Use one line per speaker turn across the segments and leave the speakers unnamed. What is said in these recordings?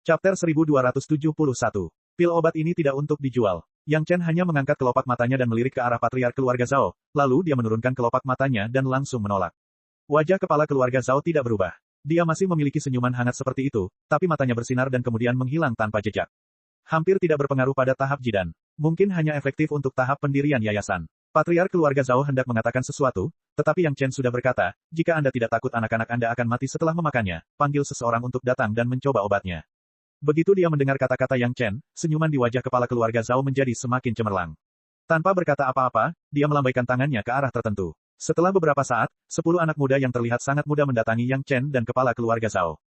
Chapter 1271. Pil obat ini tidak untuk dijual. Yang Chen hanya mengangkat kelopak matanya dan melirik ke arah patriark keluarga Zhao, lalu dia menurunkan kelopak matanya dan langsung menolak. Wajah kepala keluarga Zhao tidak berubah. Dia masih memiliki senyuman hangat seperti itu, tapi matanya bersinar dan kemudian menghilang tanpa jejak. Hampir tidak berpengaruh pada tahap jidan. Mungkin hanya efektif untuk tahap pendirian yayasan. Patriark keluarga Zhao hendak mengatakan sesuatu, tetapi Yang Chen sudah berkata, jika Anda tidak takut anak-anak Anda akan mati setelah memakannya, panggil seseorang untuk datang dan mencoba obatnya. Begitu dia mendengar kata-kata Yang Chen, senyuman di wajah kepala keluarga Zhao menjadi semakin cemerlang. Tanpa berkata apa-apa, dia melambaikan tangannya ke arah tertentu. Setelah beberapa saat, 10 anak muda yang terlihat sangat muda mendatangi Yang Chen dan kepala keluarga Zhao.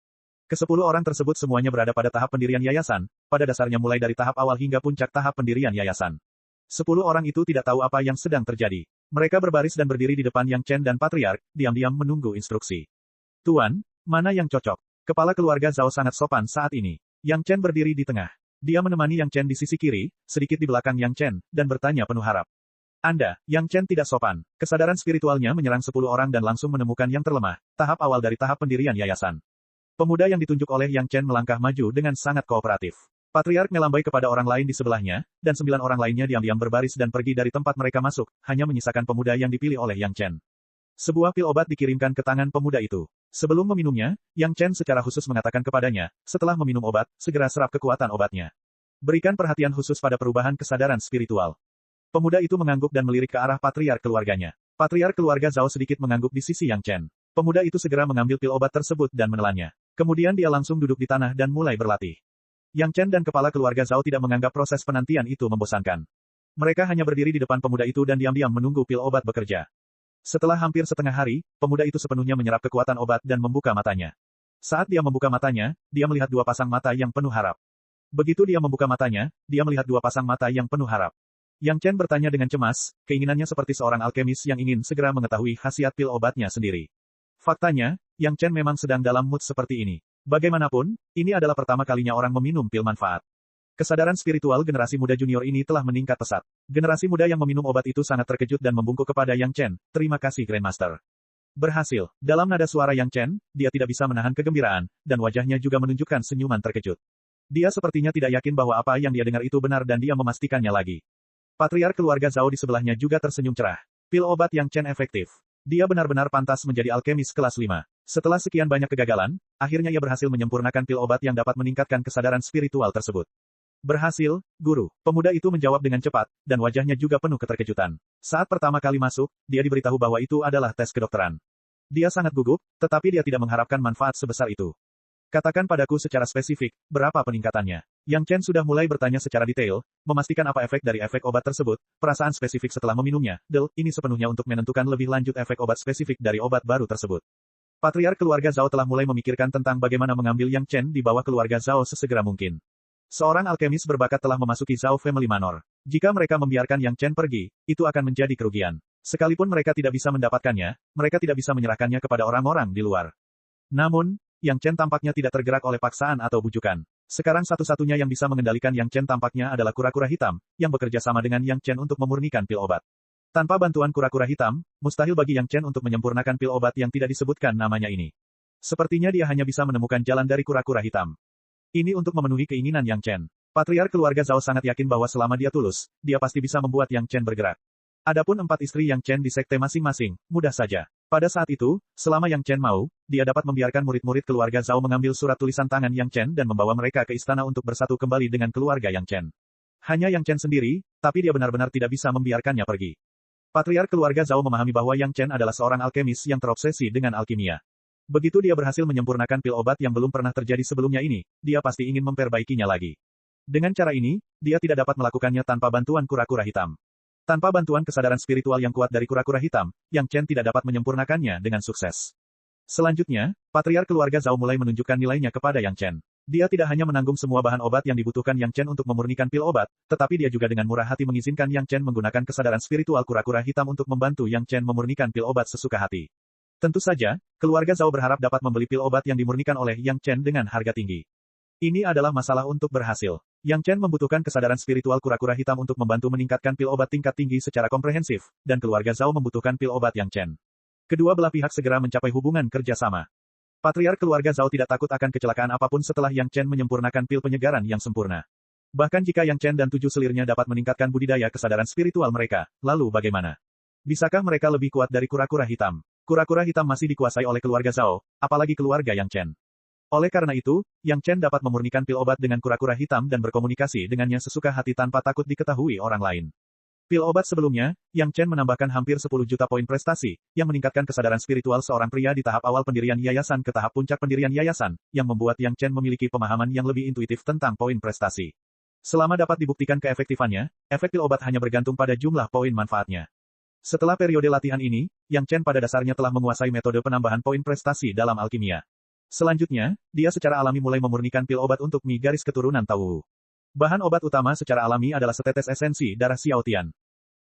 Ke-10 orang tersebut semuanya berada pada tahap pendirian yayasan, pada dasarnya mulai dari tahap awal hingga puncak tahap pendirian yayasan. 10 orang itu tidak tahu apa yang sedang terjadi. Mereka berbaris dan berdiri di depan Yang Chen dan Patriark, diam-diam menunggu instruksi. Tuan, mana yang cocok? Kepala keluarga Zhao sangat sopan saat ini. Yang Chen berdiri di tengah. Dia menemani Yang Chen di sisi kiri, sedikit di belakang Yang Chen, dan bertanya penuh harap. Anda, Yang Chen tidak sopan. Kesadaran spiritualnya menyerang 10 orang dan langsung menemukan yang terlemah, tahap awal dari tahap pendirian yayasan. Pemuda yang ditunjuk oleh Yang Chen melangkah maju dengan sangat kooperatif. Patriark melambai kepada orang lain di sebelahnya, dan 9 orang lainnya diam-diam berbaris dan pergi dari tempat mereka masuk, hanya menyisakan pemuda yang dipilih oleh Yang Chen. Sebuah pil obat dikirimkan ke tangan pemuda itu. Sebelum meminumnya, Yang Chen secara khusus mengatakan kepadanya, setelah meminum obat, segera serap kekuatan obatnya. Berikan perhatian khusus pada perubahan kesadaran spiritual. Pemuda itu mengangguk dan melirik ke arah patriark keluarganya. Patriark keluarga Zhao sedikit mengangguk di sisi Yang Chen. Pemuda itu segera mengambil pil obat tersebut dan menelannya. Kemudian dia langsung duduk di tanah dan mulai berlatih. Yang Chen dan kepala keluarga Zhao tidak menganggap proses penantian itu membosankan. Mereka hanya berdiri di depan pemuda itu dan diam-diam menunggu pil obat bekerja. Setelah hampir setengah hari, pemuda itu sepenuhnya menyerap kekuatan obat dan membuka matanya. Saat dia membuka matanya, dia melihat 2 pasang mata yang penuh harap. Begitu dia membuka matanya, dia melihat 2 pasang mata yang penuh harap. Yang Chen bertanya dengan cemas, keinginannya seperti seorang alkemis yang ingin segera mengetahui khasiat pil obatnya sendiri. Faktanya, Yang Chen memang sedang dalam mood seperti ini. Bagaimanapun, ini adalah pertama kalinya orang meminum pil manfaat. Kesadaran spiritual generasi muda junior ini telah meningkat pesat. Generasi muda yang meminum obat itu sangat terkejut dan membungkuk kepada Yang Chen, terima kasih Grandmaster. Berhasil. Dalam nada suara Yang Chen, dia tidak bisa menahan kegembiraan, dan wajahnya juga menunjukkan senyuman terkejut. Dia sepertinya tidak yakin bahwa apa yang dia dengar itu benar dan dia memastikannya lagi. Patriark keluarga Zhao di sebelahnya juga tersenyum cerah. Pil obat Yang Chen efektif. Dia benar-benar pantas menjadi alkemis kelas 5. Setelah sekian banyak kegagalan, akhirnya ia berhasil menyempurnakan pil obat yang dapat meningkatkan kesadaran spiritual tersebut. Berhasil, guru. Pemuda itu menjawab dengan cepat, dan wajahnya juga penuh keterkejutan. Saat pertama kali masuk, dia diberitahu bahwa itu adalah tes kedokteran. Dia sangat gugup, tetapi dia tidak mengharapkan manfaat sebesar itu. Katakan padaku secara spesifik, berapa peningkatannya? Yang Chen sudah mulai bertanya secara detail, memastikan apa efek dari efek obat tersebut, perasaan spesifik setelah meminumnya, ini sepenuhnya untuk menentukan lebih lanjut efek obat spesifik dari obat baru tersebut. Patriark keluarga Zhao telah mulai memikirkan tentang bagaimana mengambil Yang Chen di bawah keluarga Zhao sesegera mungkin. Seorang alkemis berbakat telah memasuki Zhao Family Manor. Jika mereka membiarkan Yang Chen pergi, itu akan menjadi kerugian. Sekalipun mereka tidak bisa mendapatkannya, mereka tidak bisa menyerahkannya kepada orang-orang di luar. Namun, Yang Chen tampaknya tidak tergerak oleh paksaan atau bujukan. Sekarang satu-satunya yang bisa mengendalikan Yang Chen tampaknya adalah kura-kura hitam, yang bekerja sama dengan Yang Chen untuk memurnikan pil obat. Tanpa bantuan kura-kura hitam, mustahil bagi Yang Chen untuk menyempurnakan pil obat yang tidak disebutkan namanya ini. Sepertinya dia hanya bisa menemukan jalan dari kura-kura hitam. Ini untuk memenuhi keinginan Yang Chen. Patriark keluarga Zhao sangat yakin bahwa selama dia tulus, dia pasti bisa membuat Yang Chen bergerak. Adapun 4 istri Yang Chen di sekte masing-masing, mudah saja. Pada saat itu, selama Yang Chen mau, dia dapat membiarkan murid-murid keluarga Zhao mengambil surat tulisan tangan Yang Chen dan membawa mereka ke istana untuk bersatu kembali dengan keluarga Yang Chen. Hanya Yang Chen sendiri, tapi dia benar-benar tidak bisa membiarkannya pergi. Patriark keluarga Zhao memahami bahwa Yang Chen adalah seorang alkemis yang terobsesi dengan alkimia. Begitu dia berhasil menyempurnakan pil obat yang belum pernah terjadi sebelumnya ini, dia pasti ingin memperbaikinya lagi. Dengan cara ini, dia tidak dapat melakukannya tanpa bantuan kura-kura hitam. Tanpa bantuan kesadaran spiritual yang kuat dari kura-kura hitam, Yang Chen tidak dapat menyempurnakannya dengan sukses. Selanjutnya, patriark keluarga Zhao mulai menunjukkan nilainya kepada Yang Chen. Dia tidak hanya menanggung semua bahan obat yang dibutuhkan Yang Chen untuk memurnikan pil obat, tetapi dia juga dengan murah hati mengizinkan Yang Chen menggunakan kesadaran spiritual kura-kura hitam untuk membantu Yang Chen memurnikan pil obat sesuka hati. Tentu saja, keluarga Zhao berharap dapat membeli pil obat yang dimurnikan oleh Yang Chen dengan harga tinggi. Ini adalah masalah untuk berhasil. Yang Chen membutuhkan kesadaran spiritual kura-kura hitam untuk membantu meningkatkan pil obat tingkat tinggi secara komprehensif, dan keluarga Zhao membutuhkan pil obat Yang Chen. Kedua belah pihak segera mencapai hubungan kerjasama. Patriark keluarga Zhao tidak takut akan kecelakaan apapun setelah Yang Chen menyempurnakan pil penyegaran yang sempurna. Bahkan jika Yang Chen dan 7 selirnya dapat meningkatkan budidaya kesadaran spiritual mereka, lalu bagaimana? Bisakah mereka lebih kuat dari kura-kura hitam? Kura-kura hitam masih dikuasai oleh keluarga Zhao, apalagi keluarga Yang Chen. Oleh karena itu, Yang Chen dapat memurnikan pil obat dengan kura-kura hitam dan berkomunikasi dengannya sesuka hati tanpa takut diketahui orang lain. Pil obat sebelumnya, Yang Chen menambahkan hampir 10 juta poin prestasi, yang meningkatkan kesadaran spiritual seorang pria di tahap awal pendirian yayasan ke tahap puncak pendirian yayasan, yang membuat Yang Chen memiliki pemahaman yang lebih intuitif tentang poin prestasi. Selama dapat dibuktikan keefektifannya, efek pil obat hanya bergantung pada jumlah poin manfaatnya. Setelah periode latihan ini, Yang Chen pada dasarnya telah menguasai metode penambahan poin prestasi dalam alkimia. Selanjutnya, dia secara alami mulai memurnikan pil obat untuk Mi garis keturunan Tao. Bahan obat utama secara alami adalah setetes esensi darah Xiao Tian.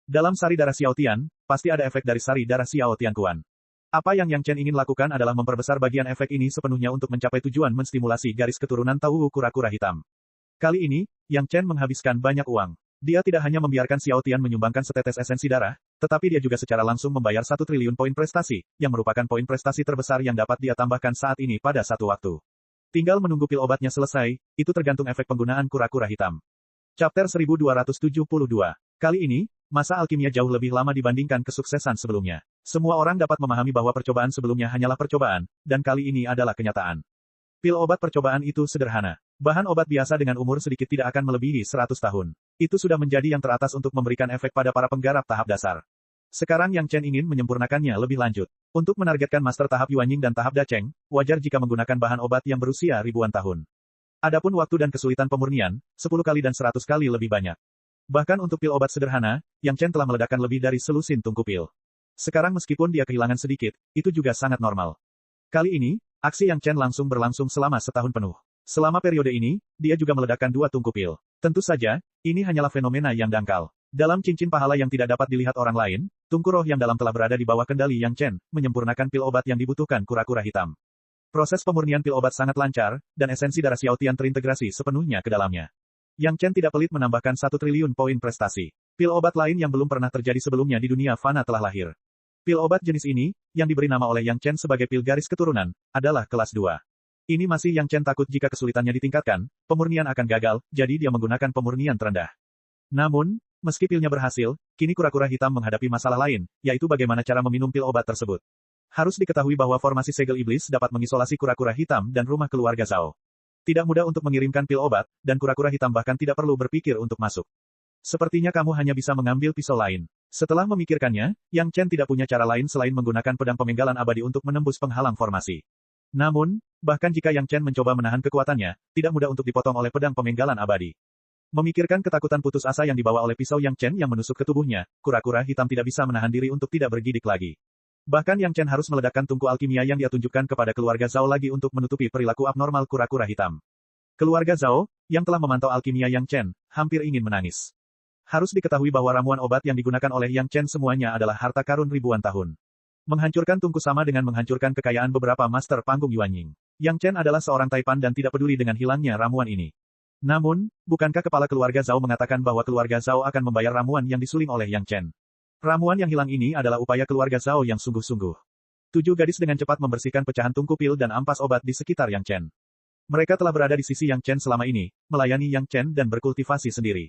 Dalam sari darah Xiao Tian, pasti ada efek dari sari darah Xiao Tian Kuan. Apa yang Yang Chen ingin lakukan adalah memperbesar bagian efek ini sepenuhnya untuk mencapai tujuan menstimulasi garis keturunan Tao kura-kura hitam. Kali ini, Yang Chen menghabiskan banyak uang. Dia tidak hanya membiarkan Xiao Tian menyumbangkan setetes esensi darah, tetapi dia juga secara langsung membayar 1 triliun poin prestasi, yang merupakan poin prestasi terbesar yang dapat dia tambahkan saat ini pada satu waktu. Tinggal menunggu pil obatnya selesai, itu tergantung efek penggunaan kura-kura hitam. Chapter 1272. Kali ini, masa alkimia jauh lebih lama dibandingkan kesuksesan sebelumnya. Semua orang dapat memahami bahwa percobaan sebelumnya hanyalah percobaan, dan kali ini adalah kenyataan. Pil obat percobaan itu sederhana. Bahan obat biasa dengan umur sedikit tidak akan melebihi 100 tahun. Itu sudah menjadi yang teratas untuk memberikan efek pada para penggarap tahap dasar. Sekarang Yang Chen ingin menyempurnakannya lebih lanjut. Untuk menargetkan master tahap Yuanying dan tahap Dacheng, wajar jika menggunakan bahan obat yang berusia ribuan tahun. Adapun waktu dan kesulitan pemurnian, 10 kali dan 100 kali lebih banyak. Bahkan untuk pil obat sederhana, Yang Chen telah meledakkan lebih dari selusin tungku pil. Sekarang meskipun dia kehilangan sedikit, itu juga sangat normal. Kali ini, aksi Yang Chen langsung berlangsung selama setahun penuh. Selama periode ini, dia juga meledakkan 2 tungku pil. Tentu saja, ini hanyalah fenomena yang dangkal. Dalam cincin pahala yang tidak dapat dilihat orang lain, tungku roh yang dalam telah berada di bawah kendali Yang Chen, menyempurnakan pil obat yang dibutuhkan kura-kura hitam. Proses pemurnian pil obat sangat lancar, dan esensi darah Xiao Tian terintegrasi sepenuhnya ke dalamnya. Yang Chen tidak pelit menambahkan 1 triliun poin prestasi. Pil obat lain yang belum pernah terjadi sebelumnya di dunia fana telah lahir. Pil obat jenis ini, yang diberi nama oleh Yang Chen sebagai pil garis keturunan, adalah kelas 2. Ini masih Yang Chen takut jika kesulitannya ditingkatkan, pemurnian akan gagal, jadi dia menggunakan pemurnian terendah. Namun, meski pilnya berhasil, kini kura-kura hitam menghadapi masalah lain, yaitu bagaimana cara meminum pil obat tersebut. Harus diketahui bahwa formasi segel iblis dapat mengisolasi kura-kura hitam dan rumah keluarga Zhao. Tidak mudah untuk mengirimkan pil obat, dan kura-kura hitam bahkan tidak perlu berpikir untuk masuk. Sepertinya kamu hanya bisa mengambil pisau lain. Setelah memikirkannya, Yang Chen tidak punya cara lain selain menggunakan pedang pemenggalan abadi untuk menembus penghalang formasi. Namun, bahkan jika Yang Chen mencoba menahan kekuatannya, tidak mudah untuk dipotong oleh pedang pemenggalan abadi. Memikirkan ketakutan putus asa yang dibawa oleh pisau Yang Chen yang menusuk ke tubuhnya, kura-kura hitam tidak bisa menahan diri untuk tidak bergidik lagi. Bahkan Yang Chen harus meledakkan tungku alkimia yang dia tunjukkan kepada keluarga Zhao lagi untuk menutupi perilaku abnormal kura-kura hitam. Keluarga Zhao, yang telah memantau alkimia Yang Chen, hampir ingin menangis. Harus diketahui bahwa ramuan obat yang digunakan oleh Yang Chen semuanya adalah harta karun ribuan tahun. Menghancurkan tungku sama dengan menghancurkan kekayaan beberapa master panggung Yuanying. Yang Chen adalah seorang taipan dan tidak peduli dengan hilangnya ramuan ini. Namun, bukankah kepala keluarga Zhao mengatakan bahwa keluarga Zhao akan membayar ramuan yang disuling oleh Yang Chen? Ramuan yang hilang ini adalah upaya keluarga Zhao yang sungguh-sungguh. 7 gadis dengan cepat membersihkan pecahan tungku pil dan ampas obat di sekitar Yang Chen. Mereka telah berada di sisi Yang Chen selama ini, melayani Yang Chen dan berkultivasi sendiri.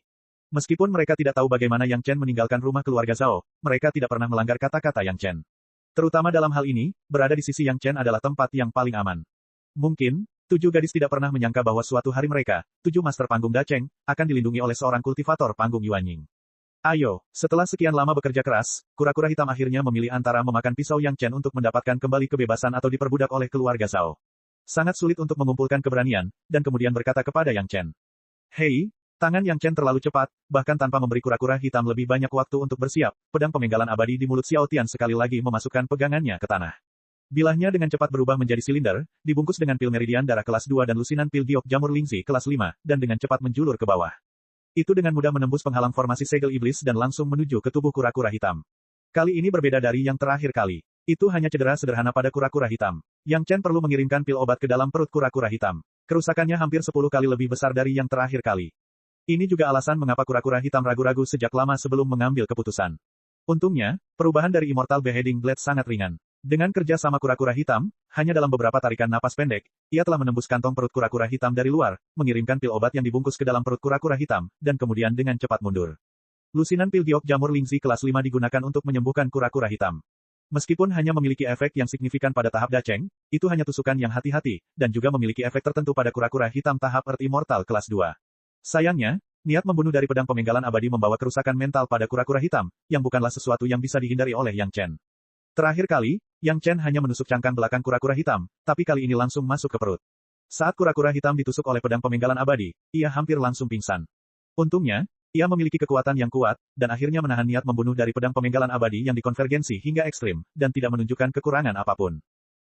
Meskipun mereka tidak tahu bagaimana Yang Chen meninggalkan rumah keluarga Zhao, mereka tidak pernah melanggar kata-kata Yang Chen. Terutama dalam hal ini, berada di sisi Yang Chen adalah tempat yang paling aman. Mungkin, 7 gadis tidak pernah menyangka bahwa suatu hari mereka, 7 master panggung Dacheng, akan dilindungi oleh seorang kultivator panggung Yuanying. Ayo, setelah sekian lama bekerja keras, kura-kura hitam akhirnya memilih antara memakan pisau Yang Chen untuk mendapatkan kembali kebebasan atau diperbudak oleh keluarga Zhao. Sangat sulit untuk mengumpulkan keberanian, dan kemudian berkata kepada Yang Chen. Hei, tangan Yang Chen terlalu cepat, bahkan tanpa memberi kura-kura hitam lebih banyak waktu untuk bersiap, pedang pemenggalan abadi di mulut Xiao Tian sekali lagi memasukkan pegangannya ke tanah. Bilahnya dengan cepat berubah menjadi silinder, dibungkus dengan pil meridian darah kelas 2 dan lusinan pil giok jamur lingzi kelas 5, dan dengan cepat menjulur ke bawah. Itu dengan mudah menembus penghalang formasi segel iblis dan langsung menuju ke tubuh kura-kura hitam. Kali ini berbeda dari yang terakhir kali. Itu hanya cedera sederhana pada kura-kura hitam. Yang Chen perlu mengirimkan pil obat ke dalam perut kura-kura hitam. Kerusakannya hampir 10 kali lebih besar dari yang terakhir kali. Ini juga alasan mengapa kura-kura hitam ragu-ragu sejak lama sebelum mengambil keputusan. Untungnya, perubahan dari Immortal Beheading Blade sangat ringan. Dengan kerja sama kura-kura hitam, hanya dalam beberapa tarikan napas pendek, ia telah menembus kantong perut kura-kura hitam dari luar, mengirimkan pil obat yang dibungkus ke dalam perut kura-kura hitam, dan kemudian dengan cepat mundur. Lusinan pil giok jamur Lingzi kelas 5 digunakan untuk menyembuhkan kura-kura hitam. Meskipun hanya memiliki efek yang signifikan pada tahap Dacheng, itu hanya tusukan yang hati-hati, dan juga memiliki efek tertentu pada kura-kura hitam tahap Earth Immortal kelas 2. Sayangnya, niat membunuh dari pedang pemenggalan abadi membawa kerusakan mental pada kura-kura hitam, yang bukanlah sesuatu yang bisa dihindari oleh Yang Chen. Terakhir kali, Yang Chen hanya menusuk cangkang belakang kura-kura hitam, tapi kali ini langsung masuk ke perut. Saat kura-kura hitam ditusuk oleh pedang pemenggalan abadi, ia hampir langsung pingsan. Untungnya, ia memiliki kekuatan yang kuat, dan akhirnya menahan niat membunuh dari pedang pemenggalan abadi yang dikonvergensi hingga ekstrim, dan tidak menunjukkan kekurangan apapun.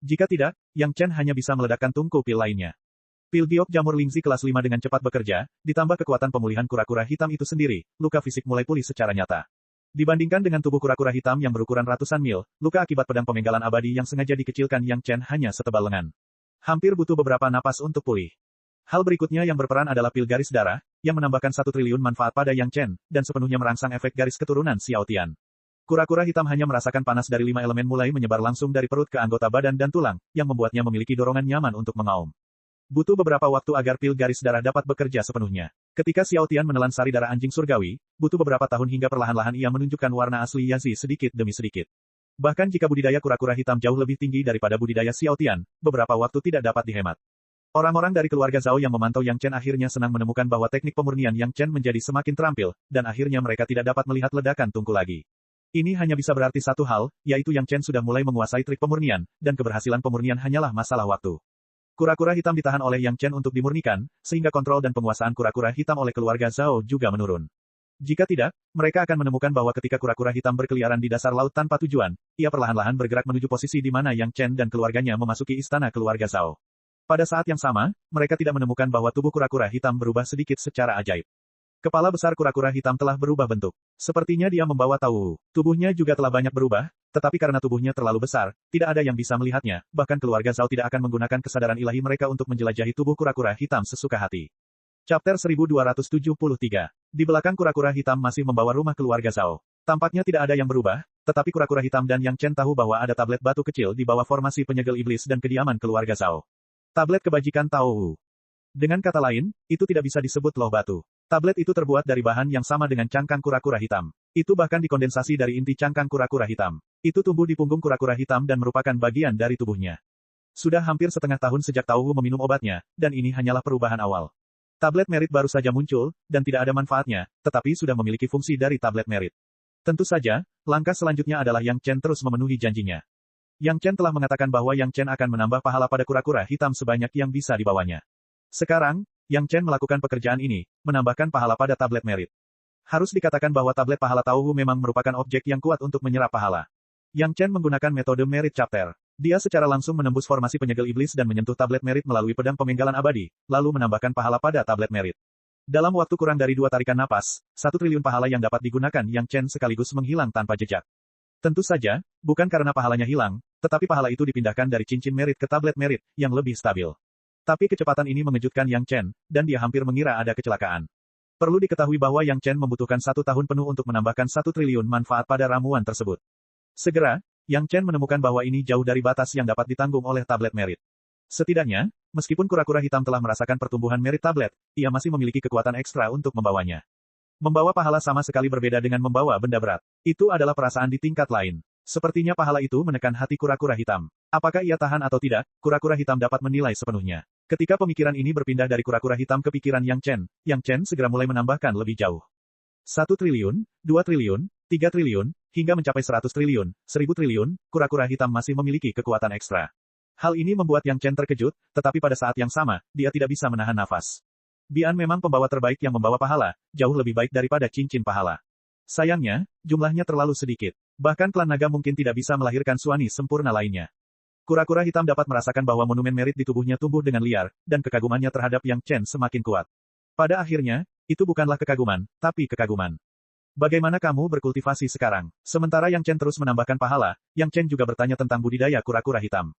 Jika tidak, Yang Chen hanya bisa meledakkan tungku pil lainnya. Pil giok jamur Lingzi kelas 5 dengan cepat bekerja, ditambah kekuatan pemulihan kura-kura hitam itu sendiri, luka fisik mulai pulih secara nyata. Dibandingkan dengan tubuh kura-kura hitam yang berukuran ratusan mil, luka akibat pedang pemenggalan abadi yang sengaja dikecilkan Yang Chen hanya setebal lengan. Hampir butuh beberapa napas untuk pulih. Hal berikutnya yang berperan adalah pil garis darah, yang menambahkan 1 triliun manfaat pada Yang Chen, dan sepenuhnya merangsang efek garis keturunan Xiao Tian. Kura-kura hitam hanya merasakan panas dari 5 elemen mulai menyebar langsung dari perut ke anggota badan dan tulang, yang membuatnya memiliki dorongan nyaman untuk mengaum. Butuh beberapa waktu agar pil garis darah dapat bekerja sepenuhnya. Ketika Xiao Tian menelan sari darah anjing surgawi, butuh beberapa tahun hingga perlahan-lahan ia menunjukkan warna asli Yazi sedikit demi sedikit. Bahkan jika budidaya kura-kura hitam jauh lebih tinggi daripada budidaya Xiao Tian, beberapa waktu tidak dapat dihemat. Orang-orang dari keluarga Zhao yang memantau Yang Chen akhirnya senang menemukan bahwa teknik pemurnian Yang Chen menjadi semakin terampil, dan akhirnya mereka tidak dapat melihat ledakan tungku lagi. Ini hanya bisa berarti satu hal, yaitu Yang Chen sudah mulai menguasai trik pemurnian, dan keberhasilan pemurnian hanyalah masalah waktu. Kura-kura hitam ditahan oleh Yang Chen untuk dimurnikan, sehingga kontrol dan penguasaan kura-kura hitam oleh keluarga Zhao juga menurun. Jika tidak, mereka akan menemukan bahwa ketika kura-kura hitam berkeliaran di dasar laut tanpa tujuan, ia perlahan-lahan bergerak menuju posisi di mana Yang Chen dan keluarganya memasuki istana keluarga Zhao. Pada saat yang sama, mereka tidak menemukan bahwa tubuh kura-kura hitam berubah sedikit secara ajaib. Kepala besar kura-kura hitam telah berubah bentuk. Sepertinya dia membawa tahu. Tubuhnya juga telah banyak berubah, tetapi karena tubuhnya terlalu besar, tidak ada yang bisa melihatnya, bahkan keluarga Zhao tidak akan menggunakan kesadaran ilahi mereka untuk menjelajahi tubuh kura-kura hitam sesuka hati. Chapter 1273. Di belakang kura-kura hitam masih membawa rumah keluarga Zhao. Tampaknya tidak ada yang berubah, tetapi kura-kura hitam dan Yang Chen tahu bahwa ada tablet batu kecil di bawah formasi penyegel iblis dan kediaman keluarga Zhao. Tablet kebajikan Tao Wu. Dengan kata lain, itu tidak bisa disebut loh batu. Tablet itu terbuat dari bahan yang sama dengan cangkang kura-kura hitam. Itu bahkan dikondensasi dari inti cangkang kura-kura hitam. Itu tumbuh di punggung kura-kura hitam dan merupakan bagian dari tubuhnya. Sudah hampir setengah tahun sejak Tao Wu meminum obatnya, dan ini hanyalah perubahan awal. Tablet merit baru saja muncul, dan tidak ada manfaatnya, tetapi sudah memiliki fungsi dari tablet merit. Tentu saja, langkah selanjutnya adalah Yang Chen terus memenuhi janjinya. Yang Chen telah mengatakan bahwa Yang Chen akan menambah pahala pada kura-kura hitam sebanyak yang bisa dibawanya. Sekarang, Yang Chen melakukan pekerjaan ini, menambahkan pahala pada tablet merit. Harus dikatakan bahwa tablet pahala Tao Wu memang merupakan objek yang kuat untuk menyerap pahala. Yang Chen menggunakan metode merit chapter. Dia secara langsung menembus formasi penyegel iblis dan menyentuh tablet merit melalui pedang pemenggalan abadi, lalu menambahkan pahala pada tablet merit. Dalam waktu kurang dari 2 tarikan napas, 1 triliun pahala yang dapat digunakan Yang Chen sekaligus menghilang tanpa jejak. Tentu saja, bukan karena pahalanya hilang, tetapi pahala itu dipindahkan dari cincin merit ke tablet merit, yang lebih stabil. Tapi kecepatan ini mengejutkan Yang Chen, dan dia hampir mengira ada kecelakaan. Perlu diketahui bahwa Yang Chen membutuhkan 1 tahun penuh untuk menambahkan 1 triliun manfaat pada ramuan tersebut. Segera, Yang Chen menemukan bahwa ini jauh dari batas yang dapat ditanggung oleh tablet merit. Setidaknya, meskipun kura-kura hitam telah merasakan pertumbuhan merit tablet, ia masih memiliki kekuatan ekstra untuk membawanya. Membawa pahala sama sekali berbeda dengan membawa benda berat. Itu adalah perasaan di tingkat lain. Sepertinya pahala itu menekan hati kura-kura hitam. Apakah ia tahan atau tidak, kura-kura hitam dapat menilai sepenuhnya. Ketika pemikiran ini berpindah dari kura-kura hitam ke pikiran Yang Chen segera mulai menambahkan lebih jauh. 1 triliun, 2 triliun, 3 triliun, hingga mencapai 100 triliun, 1000 triliun, kura-kura hitam masih memiliki kekuatan ekstra. Hal ini membuat Yang Chen terkejut, tetapi pada saat yang sama, dia tidak bisa menahan nafas. Bian memang pembawa terbaik yang membawa pahala, jauh lebih baik daripada cincin pahala. Sayangnya, jumlahnya terlalu sedikit. Bahkan klan naga mungkin tidak bisa melahirkan suami sempurna lainnya. Kura-kura hitam dapat merasakan bahwa monumen merit di tubuhnya tumbuh dengan liar, dan kekagumannya terhadap Yang Chen semakin kuat. Pada akhirnya, itu bukanlah kekaguman, tapi kekaguman. Bagaimana kamu berkultivasi sekarang? Sementara Yang Chen terus menambahkan pahala, Yang Chen juga bertanya tentang budidaya kura-kura hitam.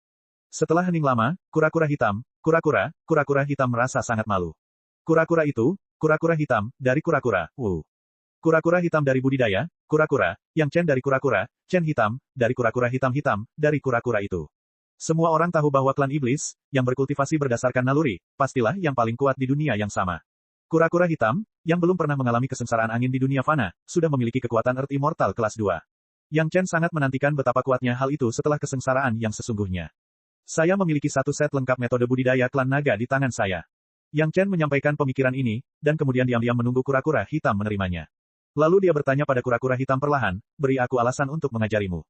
Setelah hening lama, kura-kura hitam merasa sangat malu. Kura-kura itu, kura-kura hitam, dari kura-kura, Wu. Kura-kura hitam dari budidaya, kura-kura, Yang Chen dari kura-kura, Chen hitam, dari kura-kura hitam-hitam, dari kura-kura itu. Semua orang tahu bahwa klan iblis, yang berkultivasi berdasarkan naluri, pastilah yang paling kuat di dunia yang sama. Kura-kura hitam, yang belum pernah mengalami kesengsaraan angin di dunia fana, sudah memiliki kekuatan Earth Immortal kelas 2. Yang Chen sangat menantikan betapa kuatnya hal itu setelah kesengsaraan yang sesungguhnya. Saya memiliki satu set lengkap metode budidaya klan naga di tangan saya. Yang Chen menyampaikan pemikiran ini, dan kemudian diam-diam menunggu kura-kura hitam menerimanya. Lalu dia bertanya pada kura-kura hitam perlahan, beri aku alasan untuk mengajarimu.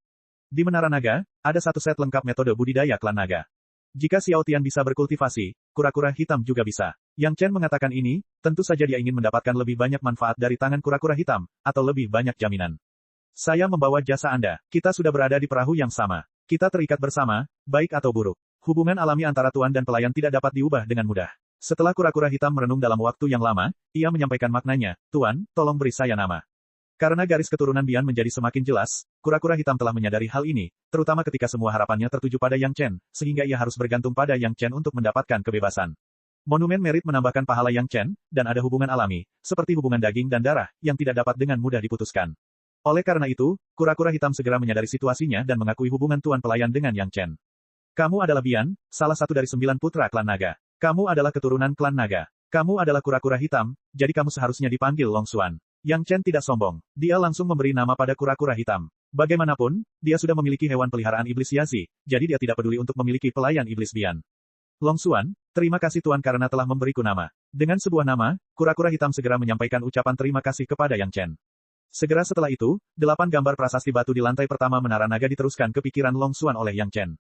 Di Menara Naga, ada satu set lengkap metode budidaya klan naga. Jika Xiao Tian bisa berkultivasi, kura-kura hitam juga bisa. Yang Chen mengatakan ini, tentu saja dia ingin mendapatkan lebih banyak manfaat dari tangan kura-kura hitam, atau lebih banyak jaminan. Saya membawa jasa Anda, kita sudah berada di perahu yang sama. Kita terikat bersama, baik atau buruk. Hubungan alami antara tuan dan pelayan tidak dapat diubah dengan mudah. Setelah kura-kura hitam merenung dalam waktu yang lama, ia menyampaikan maknanya, Tuan, tolong beri saya nama. Karena garis keturunan Bian menjadi semakin jelas, kura-kura hitam telah menyadari hal ini, terutama ketika semua harapannya tertuju pada Yang Chen, sehingga ia harus bergantung pada Yang Chen untuk mendapatkan kebebasan. Monumen merit menambahkan pahala Yang Chen, dan ada hubungan alami, seperti hubungan daging dan darah, yang tidak dapat dengan mudah diputuskan. Oleh karena itu, kura-kura hitam segera menyadari situasinya dan mengakui hubungan tuan pelayan dengan Yang Chen. Kamu adalah Bian, salah satu dari 9 putra klan naga. Kamu adalah keturunan klan naga. Kamu adalah kura-kura hitam, jadi kamu seharusnya dipanggil Long Xuan. Yang Chen tidak sombong. Dia langsung memberi nama pada kura-kura hitam. Bagaimanapun, dia sudah memiliki hewan peliharaan iblis Yazi, jadi dia tidak peduli untuk memiliki pelayan iblis Bian. Long Xuan, terima kasih Tuan karena telah memberiku nama. Dengan sebuah nama, kura-kura hitam segera menyampaikan ucapan terima kasih kepada Yang Chen. Segera setelah itu, 8 gambar prasasti batu di lantai pertama Menara Naga diteruskan ke pikiran Long Xuan oleh Yang Chen.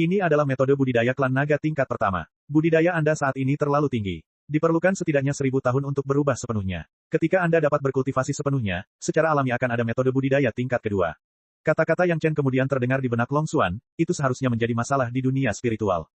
Ini adalah metode budidaya klan naga tingkat pertama. Budidaya Anda saat ini terlalu tinggi. Diperlukan setidaknya 1000 tahun untuk berubah sepenuhnya. Ketika Anda dapat berkultivasi sepenuhnya, secara alami akan ada metode budidaya tingkat kedua. Kata-kata Yang Chen kemudian terdengar di benak Long Xuan, itu seharusnya menjadi masalah di dunia spiritual.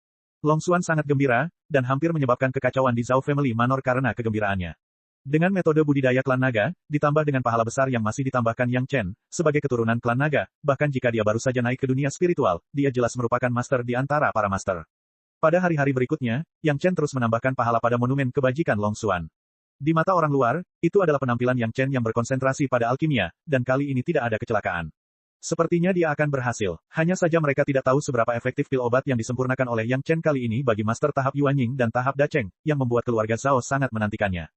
Long Xuan sangat gembira, dan hampir menyebabkan kekacauan di Zhao Family Manor karena kegembiraannya. Dengan metode budidaya klan naga, ditambah dengan pahala besar yang masih ditambahkan Yang Chen, sebagai keturunan klan naga, bahkan jika dia baru saja naik ke dunia spiritual, dia jelas merupakan master di antara para master. Pada hari-hari berikutnya, Yang Chen terus menambahkan pahala pada monumen kebajikan Long Xuan. Di mata orang luar, itu adalah penampilan Yang Chen yang berkonsentrasi pada alkimia, dan kali ini tidak ada kecelakaan. Sepertinya dia akan berhasil, hanya saja mereka tidak tahu seberapa efektif pil obat yang disempurnakan oleh Yang Chen kali ini bagi master tahap Yuanying dan tahap Dacheng, yang membuat keluarga Zhao sangat menantikannya.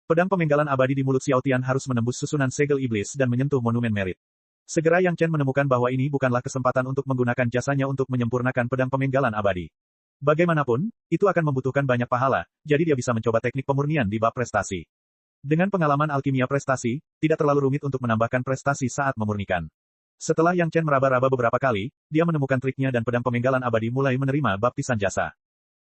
Pedang pemenggalan abadi di mulut Xiao Tian harus menembus susunan segel iblis dan menyentuh monumen merit. Segera Yang Chen menemukan bahwa ini bukanlah kesempatan untuk menggunakan jasanya untuk menyempurnakan pedang pemenggalan abadi. Bagaimanapun, itu akan membutuhkan banyak pahala, jadi dia bisa mencoba teknik pemurnian di bab prestasi. Dengan pengalaman alkimia prestasi, tidak terlalu rumit untuk menambahkan prestasi saat memurnikan. Setelah Yang Chen meraba-raba beberapa kali, dia menemukan triknya dan pedang pemenggalan abadi mulai menerima baptisan jasa.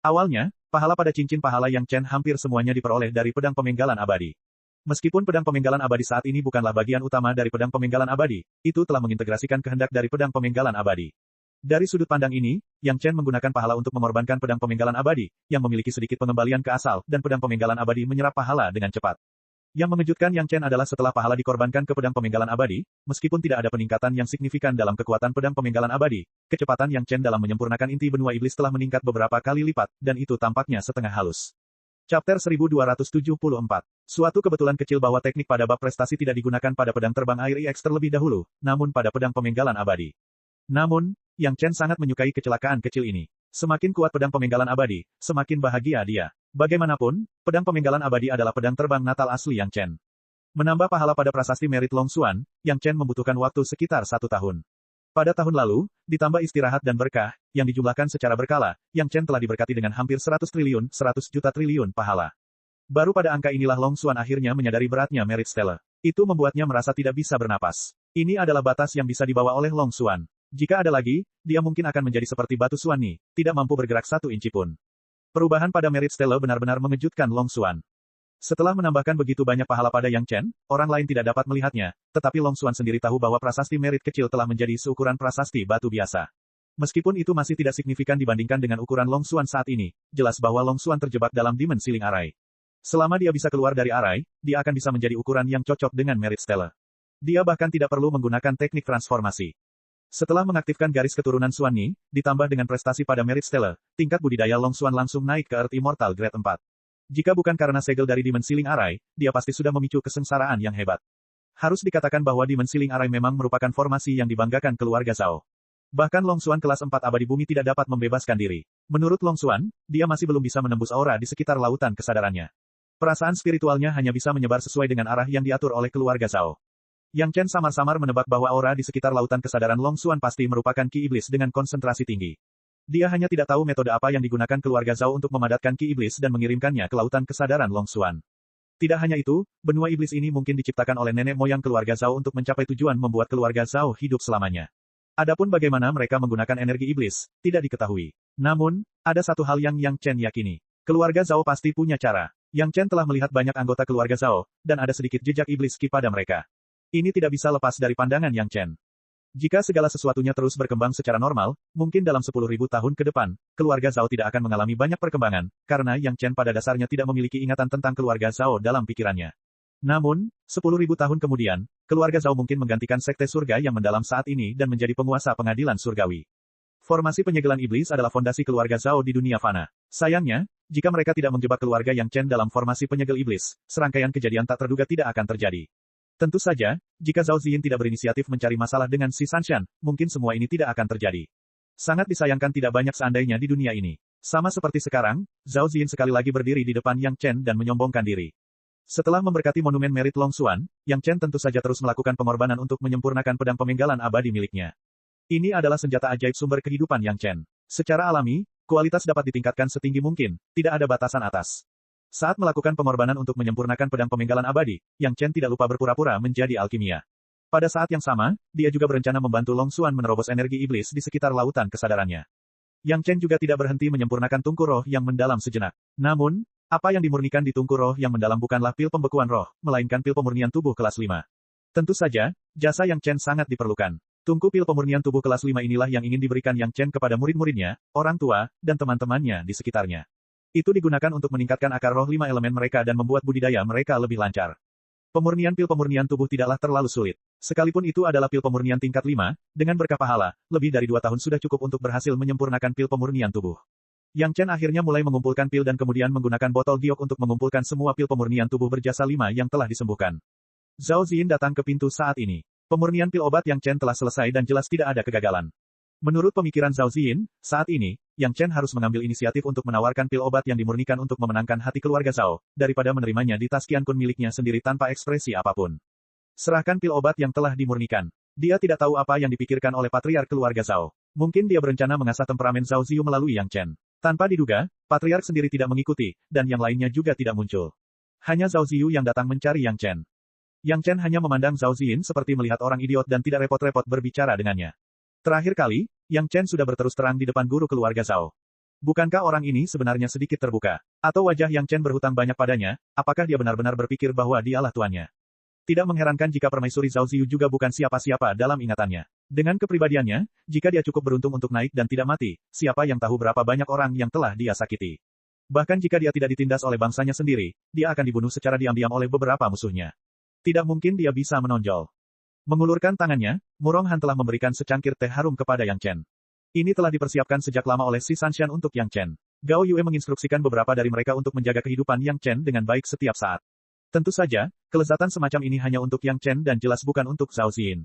Awalnya, pahala pada cincin pahala Yang Chen hampir semuanya diperoleh dari pedang pemenggalan abadi. Meskipun pedang pemenggalan abadi saat ini bukanlah bagian utama dari pedang pemenggalan abadi, itu telah mengintegrasikan kehendak dari pedang pemenggalan abadi. Dari sudut pandang ini, Yang Chen menggunakan pahala untuk mengorbankan pedang pemenggalan abadi, yang memiliki sedikit pengembalian ke asal, dan pedang pemenggalan abadi menyerap pahala dengan cepat. Yang mengejutkan Yang Chen adalah setelah pahala dikorbankan ke pedang pemenggalan abadi, meskipun tidak ada peningkatan yang signifikan dalam kekuatan pedang pemenggalan abadi, kecepatan Yang Chen dalam menyempurnakan inti benua iblis telah meningkat beberapa kali lipat, dan itu tampaknya setengah halus. Chapter 1274. Suatu kebetulan kecil bahwa teknik pada bab prestasi tidak digunakan pada pedang terbang air EX terlebih dahulu, namun pada pedang pemenggalan abadi. Namun, Yang Chen sangat menyukai kecelakaan kecil ini. Semakin kuat pedang pemenggalan abadi, semakin bahagia dia. Bagaimanapun, pedang pemenggalan abadi adalah pedang terbang natal asli Yang Chen. Menambah pahala pada prasasti merit Long Xuan, Yang Chen membutuhkan waktu sekitar 1 tahun. Pada tahun lalu, ditambah istirahat dan berkah, yang dijumlahkan secara berkala, Yang Chen telah diberkati dengan hampir 100 juta triliun pahala. Baru pada angka inilah Long Xuan akhirnya menyadari beratnya merit stellar. Itu membuatnya merasa tidak bisa bernapas. Ini adalah batas yang bisa dibawa oleh Long Xuan. Jika ada lagi, dia mungkin akan menjadi seperti batu Xuan tidak mampu bergerak 1 inci pun. Perubahan pada merit stellar benar-benar mengejutkan Long Xuan. Setelah menambahkan begitu banyak pahala pada Yang Chen, orang lain tidak dapat melihatnya, tetapi Long Xuan sendiri tahu bahwa prasasti merit kecil telah menjadi seukuran prasasti batu biasa. Meskipun itu masih tidak signifikan dibandingkan dengan ukuran Long Xuan saat ini, jelas bahwa Long Xuan terjebak dalam Demon Ceiling Array. Selama dia bisa keluar dari Array, dia akan bisa menjadi ukuran yang cocok dengan merit stellar. Dia bahkan tidak perlu menggunakan teknik transformasi. Setelah mengaktifkan garis keturunan Xuan Ni, ditambah dengan prestasi pada merit stellar, tingkat budidaya Long Xuan langsung naik ke Earth Immortal Grade 4. Jika bukan karena segel dari Demon Ceiling Array, dia pasti sudah memicu kesengsaraan yang hebat. Harus dikatakan bahwa Dimensi Ling Array memang merupakan formasi yang dibanggakan keluarga Zhao. Bahkan Long Xuan kelas 4 abadi bumi tidak dapat membebaskan diri. Menurut Long Xuan, dia masih belum bisa menembus aura di sekitar lautan kesadarannya. Perasaan spiritualnya hanya bisa menyebar sesuai dengan arah yang diatur oleh keluarga Zhao. Yang Chen samar-samar menebak bahwa aura di sekitar lautan kesadaran Long Xuan pasti merupakan ki iblis dengan konsentrasi tinggi. Dia hanya tidak tahu metode apa yang digunakan keluarga Zhao untuk memadatkan ki iblis dan mengirimkannya ke lautan kesadaran Long Xuan. Tidak hanya itu, benua iblis ini mungkin diciptakan oleh nenek moyang keluarga Zhao untuk mencapai tujuan membuat keluarga Zhao hidup selamanya. Adapun bagaimana mereka menggunakan energi iblis, tidak diketahui. Namun, ada satu hal yang Yang Chen yakini. Keluarga Zhao pasti punya cara. Yang Chen telah melihat banyak anggota keluarga Zhao, dan ada sedikit jejak iblis ki pada mereka. Ini tidak bisa lepas dari pandangan Yang Chen. Jika segala sesuatunya terus berkembang secara normal, mungkin dalam 10.000 tahun ke depan, keluarga Zhao tidak akan mengalami banyak perkembangan, karena Yang Chen pada dasarnya tidak memiliki ingatan tentang keluarga Zhao dalam pikirannya. Namun, 10.000 tahun kemudian, keluarga Zhao mungkin menggantikan sekte surga yang mendalam saat ini dan menjadi penguasa pengadilan surgawi. Formasi penyegelan iblis adalah fondasi keluarga Zhao di dunia fana. Sayangnya, jika mereka tidak menjebak keluarga Yang Chen dalam formasi penyegel iblis, serangkaian kejadian tak terduga tidak akan terjadi. Tentu saja, jika Zhao Ziyin tidak berinisiatif mencari masalah dengan si Sanshan, mungkin semua ini tidak akan terjadi. Sangat disayangkan tidak banyak seandainya di dunia ini. Sama seperti sekarang, Zhao Ziyin sekali lagi berdiri di depan Yang Chen dan menyombongkan diri. Setelah memberkati monumen merit Long Xuan, Yang Chen tentu saja terus melakukan pengorbanan untuk menyempurnakan pedang pemenggalan abadi miliknya. Ini adalah senjata ajaib sumber kehidupan Yang Chen. Secara alami, kualitas dapat ditingkatkan setinggi mungkin, tidak ada batasan atas. Saat melakukan pengorbanan untuk menyempurnakan pedang pemenggalan abadi, Yang Chen tidak lupa berpura-pura menjadi alkimia. Pada saat yang sama, dia juga berencana membantu Long Xuan menerobos energi iblis di sekitar lautan kesadarannya. Yang Chen juga tidak berhenti menyempurnakan tungku roh yang mendalam sejenak. Namun, apa yang dimurnikan di tungku roh yang mendalam bukanlah pil pembekuan roh, melainkan pil pemurnian tubuh kelas 5. Tentu saja, jasa Yang Chen sangat diperlukan. Tungku pil pemurnian tubuh kelas 5 inilah yang ingin diberikan Yang Chen kepada murid-muridnya, orang tua, dan teman-temannya di sekitarnya. Itu digunakan untuk meningkatkan akar roh 5 elemen mereka dan membuat budidaya mereka lebih lancar. Pemurnian pil pemurnian tubuh tidaklah terlalu sulit. Sekalipun itu adalah pil pemurnian tingkat 5, dengan berkah pahala, lebih dari 2 tahun sudah cukup untuk berhasil menyempurnakan pil pemurnian tubuh. Yang Chen akhirnya mulai mengumpulkan pil dan kemudian menggunakan botol giok untuk mengumpulkan semua pil pemurnian tubuh berjasa 5 yang telah disembuhkan. Zhao Ziyin datang ke pintu saat ini. Pemurnian pil obat Yang Chen telah selesai dan jelas tidak ada kegagalan. Menurut pemikiran Zhao Ziyin, saat ini, Yang Chen harus mengambil inisiatif untuk menawarkan pil obat yang dimurnikan untuk memenangkan hati keluarga Zhao, daripada menerimanya di tas Qiankun miliknya sendiri tanpa ekspresi apapun. Serahkan pil obat yang telah dimurnikan. Dia tidak tahu apa yang dipikirkan oleh patriark keluarga Zhao. Mungkin dia berencana mengasah temperamen Zhao Ziyu melalui Yang Chen. Tanpa diduga, patriark sendiri tidak mengikuti, dan yang lainnya juga tidak muncul. Hanya Zhao Ziyu yang datang mencari Yang Chen. Yang Chen hanya memandang Zhao Ziyin seperti melihat orang idiot dan tidak repot-repot berbicara dengannya. Terakhir kali, Yang Chen sudah berterus terang di depan guru keluarga Zhao. Bukankah orang ini sebenarnya sedikit terbuka? Atau wajah Yang Chen berhutang banyak padanya, apakah dia benar-benar berpikir bahwa dialah tuannya? Tidak mengherankan jika permaisuri Zhao Ziyu juga bukan siapa-siapa dalam ingatannya. Dengan kepribadiannya, jika dia cukup beruntung untuk naik dan tidak mati, siapa yang tahu berapa banyak orang yang telah dia sakiti. Bahkan jika dia tidak ditindas oleh bangsanya sendiri, dia akan dibunuh secara diam-diam oleh beberapa musuhnya. Tidak mungkin dia bisa menonjol. Mengulurkan tangannya, Murong Han telah memberikan secangkir teh harum kepada Yang Chen. Ini telah dipersiapkan sejak lama oleh si Sanshan untuk Yang Chen. Gao Yue menginstruksikan beberapa dari mereka untuk menjaga kehidupan Yang Chen dengan baik setiap saat. Tentu saja, kelezatan semacam ini hanya untuk Yang Chen dan jelas bukan untuk Zhao Ziyin.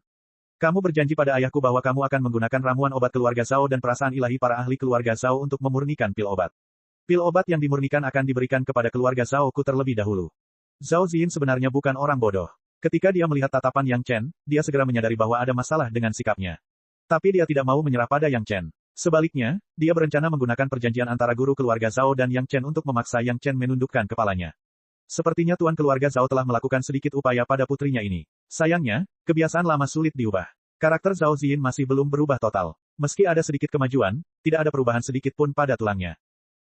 Kamu berjanji pada ayahku bahwa kamu akan menggunakan ramuan obat keluarga Zhao dan perasaan ilahi para ahli keluarga Zhao untuk memurnikan pil obat. Pil obat yang dimurnikan akan diberikan kepada keluarga Zhao ku terlebih dahulu. Zhao Ziyin sebenarnya bukan orang bodoh. Ketika dia melihat tatapan Yang Chen, dia segera menyadari bahwa ada masalah dengan sikapnya. Tapi dia tidak mau menyerah pada Yang Chen. Sebaliknya, dia berencana menggunakan perjanjian antara guru keluarga Zhao dan Yang Chen untuk memaksa Yang Chen menundukkan kepalanya. Sepertinya tuan keluarga Zhao telah melakukan sedikit upaya pada putrinya ini. Sayangnya, kebiasaan lama sulit diubah. Karakter Zhao Ziyin masih belum berubah total. Meski ada sedikit kemajuan, tidak ada perubahan sedikit pun pada tulangnya.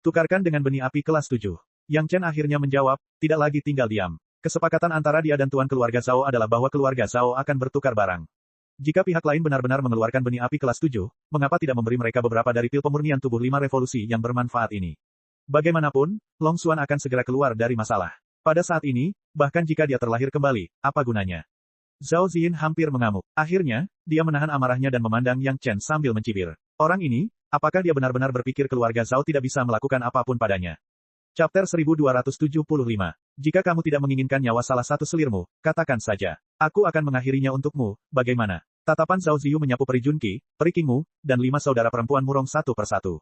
Tukarkan dengan benih api kelas 7. Yang Chen akhirnya menjawab, tidak lagi tinggal diam. Kesepakatan antara dia dan tuan keluarga Zhao adalah bahwa keluarga Zhao akan bertukar barang. Jika pihak lain benar-benar mengeluarkan benih api kelas 7, mengapa tidak memberi mereka beberapa dari pil pemurnian tubuh 5 revolusi yang bermanfaat ini? Bagaimanapun, Long Xuan akan segera keluar dari masalah. Pada saat ini, bahkan jika dia terlahir kembali, apa gunanya? Zhao Ziyin hampir mengamuk. Akhirnya, dia menahan amarahnya dan memandang Yang Chen sambil mencibir. Orang ini, apakah dia benar-benar berpikir keluarga Zhao tidak bisa melakukan apapun padanya? Chapter 1275. Jika kamu tidak menginginkan nyawa salah satu selirmu, katakan saja. Aku akan mengakhirinya untukmu, bagaimana? Tatapan Zhao Ziyu menyapu Peri Junqi, Peri Qingmu, dan 5 saudara perempuan murung satu persatu.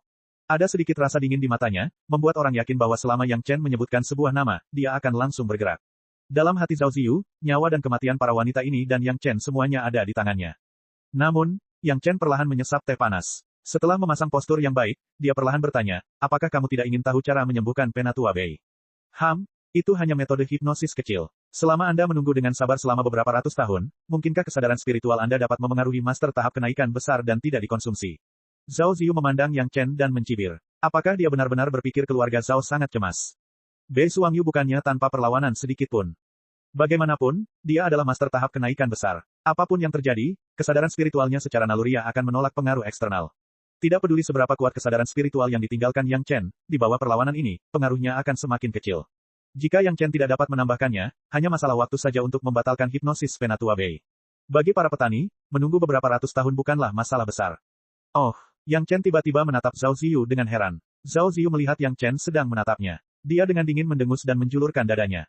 Ada sedikit rasa dingin di matanya, membuat orang yakin bahwa selama Yang Chen menyebutkan sebuah nama, dia akan langsung bergerak. Dalam hati Zhao Ziyu, nyawa dan kematian para wanita ini dan Yang Chen semuanya ada di tangannya. Namun, Yang Chen perlahan menyesap teh panas. Setelah memasang postur yang baik, dia perlahan bertanya, apakah kamu tidak ingin tahu cara menyembuhkan Penatua Bei? Itu hanya metode hipnosis kecil. Selama Anda menunggu dengan sabar selama beberapa ratus tahun, mungkinkah kesadaran spiritual Anda dapat memengaruhi master tahap kenaikan besar dan tidak dikonsumsi? Zhao Ziyu memandang Yang Chen dan mencibir. Apakah dia benar-benar berpikir keluarga Zhao sangat cemas? Bei Suangyu bukannya tanpa perlawanan sedikitpun. Bagaimanapun, dia adalah master tahap kenaikan besar. Apapun yang terjadi, kesadaran spiritualnya secara naluriah akan menolak pengaruh eksternal. Tidak peduli seberapa kuat kesadaran spiritual yang ditinggalkan Yang Chen, di bawah perlawanan ini, pengaruhnya akan semakin kecil. Jika Yang Chen tidak dapat menambahkannya, hanya masalah waktu saja untuk membatalkan hipnosis Penatua Bei. Bagi para petani, menunggu beberapa ratus tahun bukanlah masalah besar. Oh, Yang Chen tiba-tiba menatap Zhao Ziyu dengan heran. Zhao Ziyu melihat Yang Chen sedang menatapnya. Dia dengan dingin mendengus dan menjulurkan dadanya.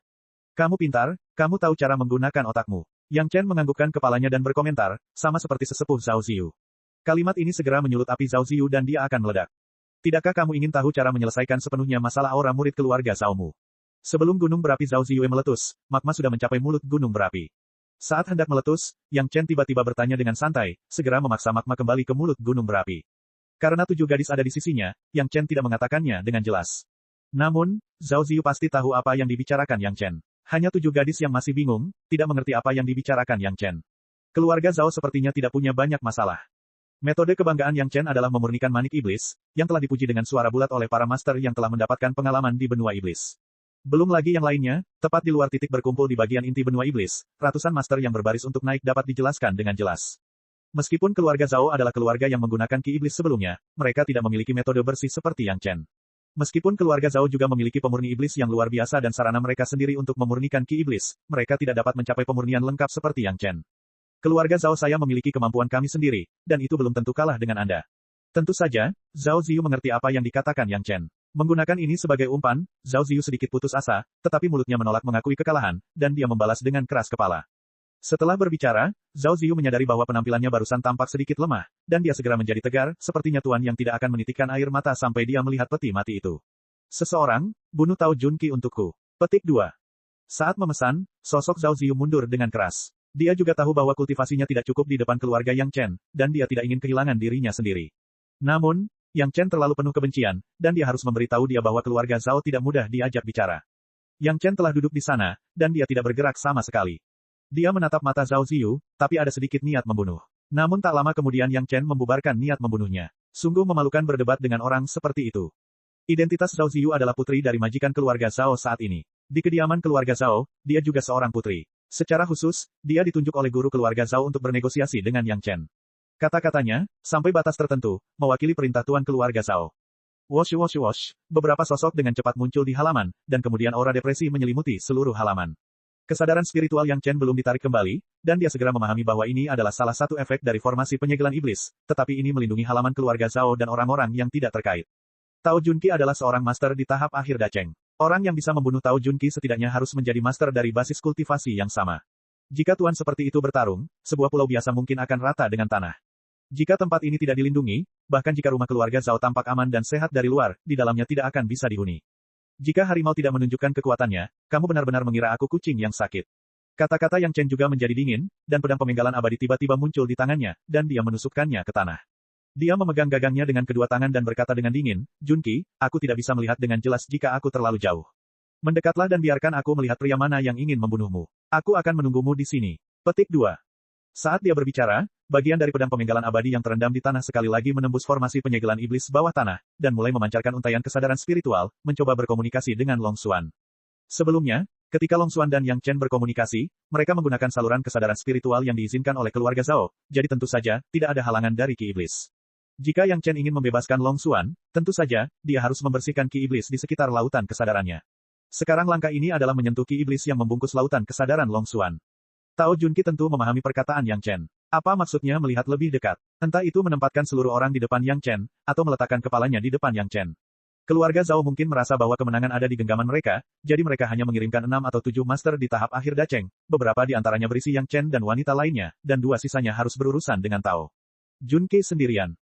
Kamu pintar, kamu tahu cara menggunakan otakmu. Yang Chen menganggukkan kepalanya dan berkomentar, sama seperti sesepuh Zhao Ziyu. Kalimat ini segera menyulut api Zhao Ziyu dan dia akan meledak. Tidakkah kamu ingin tahu cara menyelesaikan sepenuhnya masalah aura murid keluarga Zhaomu? Sebelum gunung berapi Zhao Ziyu meletus, magma sudah mencapai mulut gunung berapi. Saat hendak meletus, Yang Chen tiba-tiba bertanya dengan santai, segera memaksa magma kembali ke mulut gunung berapi. Karena 7 gadis ada di sisinya, Yang Chen tidak mengatakannya dengan jelas. Namun, Zhao Ziyu pasti tahu apa yang dibicarakan Yang Chen. Hanya 7 gadis yang masih bingung, tidak mengerti apa yang dibicarakan Yang Chen. Keluarga Zhao sepertinya tidak punya banyak masalah. Metode kebanggaan Yang Chen adalah memurnikan manik iblis, yang telah dipuji dengan suara bulat oleh para master yang telah mendapatkan pengalaman di benua iblis. Belum lagi yang lainnya, tepat di luar titik berkumpul di bagian inti benua iblis, ratusan master yang berbaris untuk naik dapat dijelaskan dengan jelas. Meskipun keluarga Zhao adalah keluarga yang menggunakan ki iblis sebelumnya, mereka tidak memiliki metode bersih seperti Yang Chen. Meskipun keluarga Zhao juga memiliki pemurni iblis yang luar biasa dan sarana mereka sendiri untuk memurnikan ki iblis, mereka tidak dapat mencapai pemurnian lengkap seperti Yang Chen. Keluarga Zhao saya memiliki kemampuan kami sendiri, dan itu belum tentu kalah dengan Anda. Tentu saja, Zhao Ziyu mengerti apa yang dikatakan Yang Chen. Menggunakan ini sebagai umpan, Zhao Ziyu sedikit putus asa, tetapi mulutnya menolak mengakui kekalahan, dan dia membalas dengan keras kepala. Setelah berbicara, Zhao Ziyu menyadari bahwa penampilannya barusan tampak sedikit lemah, dan dia segera menjadi tegar, sepertinya tuan yang tidak akan menitikkan air mata sampai dia melihat peti mati itu. Seseorang, bunuh Tao Junqi untukku. Petik 2. Saat memesan, sosok Zhao Ziyu mundur dengan keras. Dia juga tahu bahwa kultivasinya tidak cukup di depan keluarga Yang Chen, dan dia tidak ingin kehilangan dirinya sendiri. Namun, Yang Chen terlalu penuh kebencian, dan dia harus memberitahu dia bahwa keluarga Zhao tidak mudah diajak bicara. Yang Chen telah duduk di sana, dan dia tidak bergerak sama sekali. Dia menatap mata Zhao Ziyu, tapi ada sedikit niat membunuh. Namun tak lama kemudian Yang Chen membubarkan niat membunuhnya. Sungguh memalukan berdebat dengan orang seperti itu. Identitas Zhao Ziyu adalah putri dari majikan keluarga Zhao saat ini. Di kediaman keluarga Zhao, dia juga seorang putri. Secara khusus, dia ditunjuk oleh guru keluarga Zhao untuk bernegosiasi dengan Yang Chen. Kata-katanya, sampai batas tertentu, mewakili perintah tuan keluarga Zhao. Wosh wosh wosh, beberapa sosok dengan cepat muncul di halaman, dan kemudian aura depresi menyelimuti seluruh halaman. Kesadaran spiritual Yang Chen belum ditarik kembali, dan dia segera memahami bahwa ini adalah salah satu efek dari formasi penyegelan iblis, tetapi ini melindungi halaman keluarga Zhao dan orang-orang yang tidak terkait. Tao Junqi adalah seorang master di tahap akhir Dacheng. Orang yang bisa membunuh Tao Junqi setidaknya harus menjadi master dari basis kultivasi yang sama. Jika tuan seperti itu bertarung, sebuah pulau biasa mungkin akan rata dengan tanah. Jika tempat ini tidak dilindungi, bahkan jika rumah keluarga Zhao tampak aman dan sehat dari luar, di dalamnya tidak akan bisa dihuni. Jika harimau tidak menunjukkan kekuatannya, kamu benar-benar mengira aku kucing yang sakit. Kata-kata Yang Chen juga menjadi dingin, dan pedang pemenggalan abadi tiba-tiba muncul di tangannya, dan dia menusukkannya ke tanah. Dia memegang gagangnya dengan kedua tangan dan berkata dengan dingin, Junqi, aku tidak bisa melihat dengan jelas jika aku terlalu jauh. Mendekatlah dan biarkan aku melihat pria mana yang ingin membunuhmu. Aku akan menunggumu di sini. Petik 2. Saat dia berbicara, bagian dari pedang pemenggalan abadi yang terendam di tanah sekali lagi menembus formasi penyegelan iblis bawah tanah, dan mulai memancarkan untaian kesadaran spiritual, mencoba berkomunikasi dengan Long Xuan. Sebelumnya, ketika Long Xuan dan Yang Chen berkomunikasi, mereka menggunakan saluran kesadaran spiritual yang diizinkan oleh keluarga Zhao, jadi tentu saja, tidak ada halangan dari ki iblis. Jika Yang Chen ingin membebaskan Long Xuan, tentu saja, dia harus membersihkan ki iblis di sekitar lautan kesadarannya. Sekarang langkah ini adalah menyentuh ki iblis yang membungkus lautan kesadaran Long Xuan. Tao Junqi tentu memahami perkataan Yang Chen. Apa maksudnya melihat lebih dekat? Entah itu menempatkan seluruh orang di depan Yang Chen, atau meletakkan kepalanya di depan Yang Chen. Keluarga Zhao mungkin merasa bahwa kemenangan ada di genggaman mereka, jadi mereka hanya mengirimkan 6 atau 7 master di tahap akhir Dacheng, beberapa di antaranya berisi Yang Chen dan wanita lainnya, dan 2 sisanya harus berurusan dengan Tao Junke sendirian.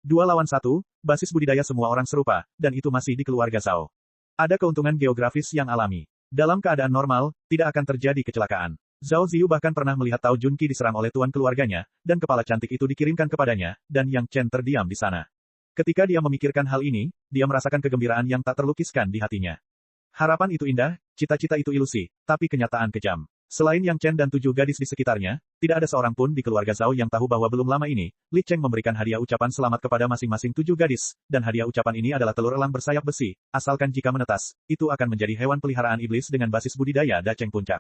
2 lawan 1, basis budidaya semua orang serupa, dan itu masih di keluarga Zhao. Ada keuntungan geografis yang alami. Dalam keadaan normal, tidak akan terjadi kecelakaan. Zhao Ziyu bahkan pernah melihat Tao Junki diserang oleh tuan keluarganya, dan kepala cantik itu dikirimkan kepadanya, dan Yang Chen terdiam di sana. Ketika dia memikirkan hal ini, dia merasakan kegembiraan yang tak terlukiskan di hatinya. Harapan itu indah, cita-cita itu ilusi, tapi kenyataan kejam. Selain Yang Chen dan 7 gadis di sekitarnya, tidak ada seorang pun di keluarga Zhao yang tahu bahwa belum lama ini, Li Cheng memberikan hadiah ucapan selamat kepada masing-masing 7 gadis, dan hadiah ucapan ini adalah telur elang bersayap besi, asalkan jika menetas, itu akan menjadi hewan peliharaan iblis dengan basis budidaya Dacheng puncak.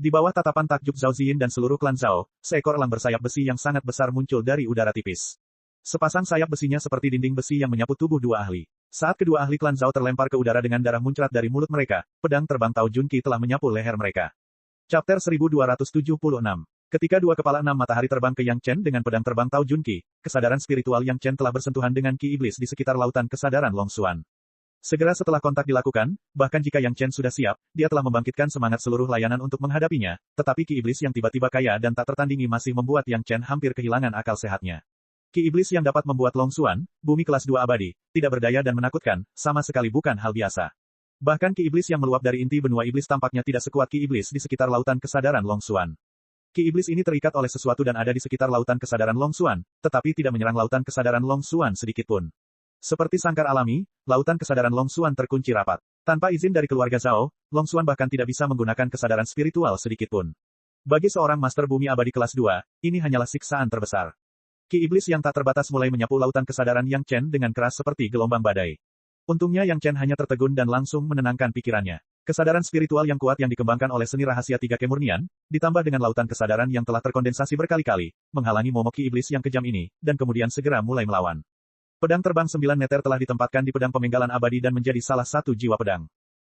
Di bawah tatapan takjub Zhao Ziyin dan seluruh klan Zhao, seekor elang bersayap besi yang sangat besar muncul dari udara tipis. Sepasang sayap besinya seperti dinding besi yang menyapu tubuh 2 ahli. Saat kedua ahli klan Zhao terlempar ke udara dengan darah muncrat dari mulut mereka, pedang terbang Tao Junki telah menyapu leher mereka. Chapter 1276. Ketika 2 kepala 6 matahari terbang ke Yang Chen dengan pedang terbang Tao Junki, kesadaran spiritual Yang Chen telah bersentuhan dengan ki iblis di sekitar lautan kesadaran Long Xuan. Segera setelah kontak dilakukan, bahkan jika Yang Chen sudah siap, dia telah membangkitkan semangat seluruh layanan untuk menghadapinya, tetapi ki iblis yang tiba-tiba kaya dan tak tertandingi masih membuat Yang Chen hampir kehilangan akal sehatnya. Ki iblis yang dapat membuat Long Xuan, bumi kelas 2 abadi, tidak berdaya dan menakutkan, sama sekali bukan hal biasa. Bahkan ki iblis yang meluap dari inti benua iblis tampaknya tidak sekuat ki iblis di sekitar lautan kesadaran Long Xuan. Ki iblis ini terikat oleh sesuatu dan ada di sekitar lautan kesadaran Long Xuan, tetapi tidak menyerang lautan kesadaran Long Xuan sedikitpun. Seperti sangkar alami, lautan kesadaran Long Xuan terkunci rapat. Tanpa izin dari keluarga Zhao, Long Xuan bahkan tidak bisa menggunakan kesadaran spiritual sedikitpun. Bagi seorang master bumi abadi kelas 2, ini hanyalah siksaan terbesar. Ki iblis yang tak terbatas mulai menyapu lautan kesadaran Yang Chen dengan keras seperti gelombang badai. Untungnya Yang Chen hanya tertegun dan langsung menenangkan pikirannya. Kesadaran spiritual yang kuat yang dikembangkan oleh seni rahasia 3 kemurnian, ditambah dengan lautan kesadaran yang telah terkondensasi berkali-kali, menghalangi momok ki iblis yang kejam ini, dan kemudian segera mulai melawan. Pedang terbang 9 meter telah ditempatkan di pedang pemenggalan abadi dan menjadi salah satu jiwa pedang.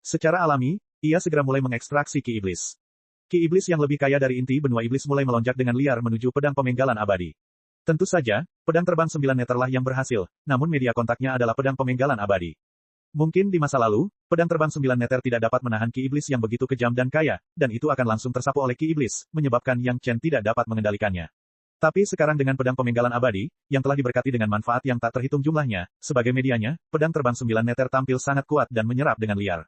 Secara alami, ia segera mulai mengekstraksi ki iblis. Ki iblis yang lebih kaya dari inti benua iblis mulai melonjak dengan liar menuju pedang pemenggalan abadi. Tentu saja, pedang terbang 9 meterlah yang berhasil, namun media kontaknya adalah pedang pemenggalan abadi. Mungkin di masa lalu, pedang terbang 9 meter tidak dapat menahan ki iblis yang begitu kejam dan kaya, dan itu akan langsung tersapu oleh ki iblis, menyebabkan Yang Chen tidak dapat mengendalikannya. Tapi sekarang dengan pedang pemenggalan abadi, yang telah diberkati dengan manfaat yang tak terhitung jumlahnya, sebagai medianya, pedang terbang 9 meter tampil sangat kuat dan menyerap dengan liar.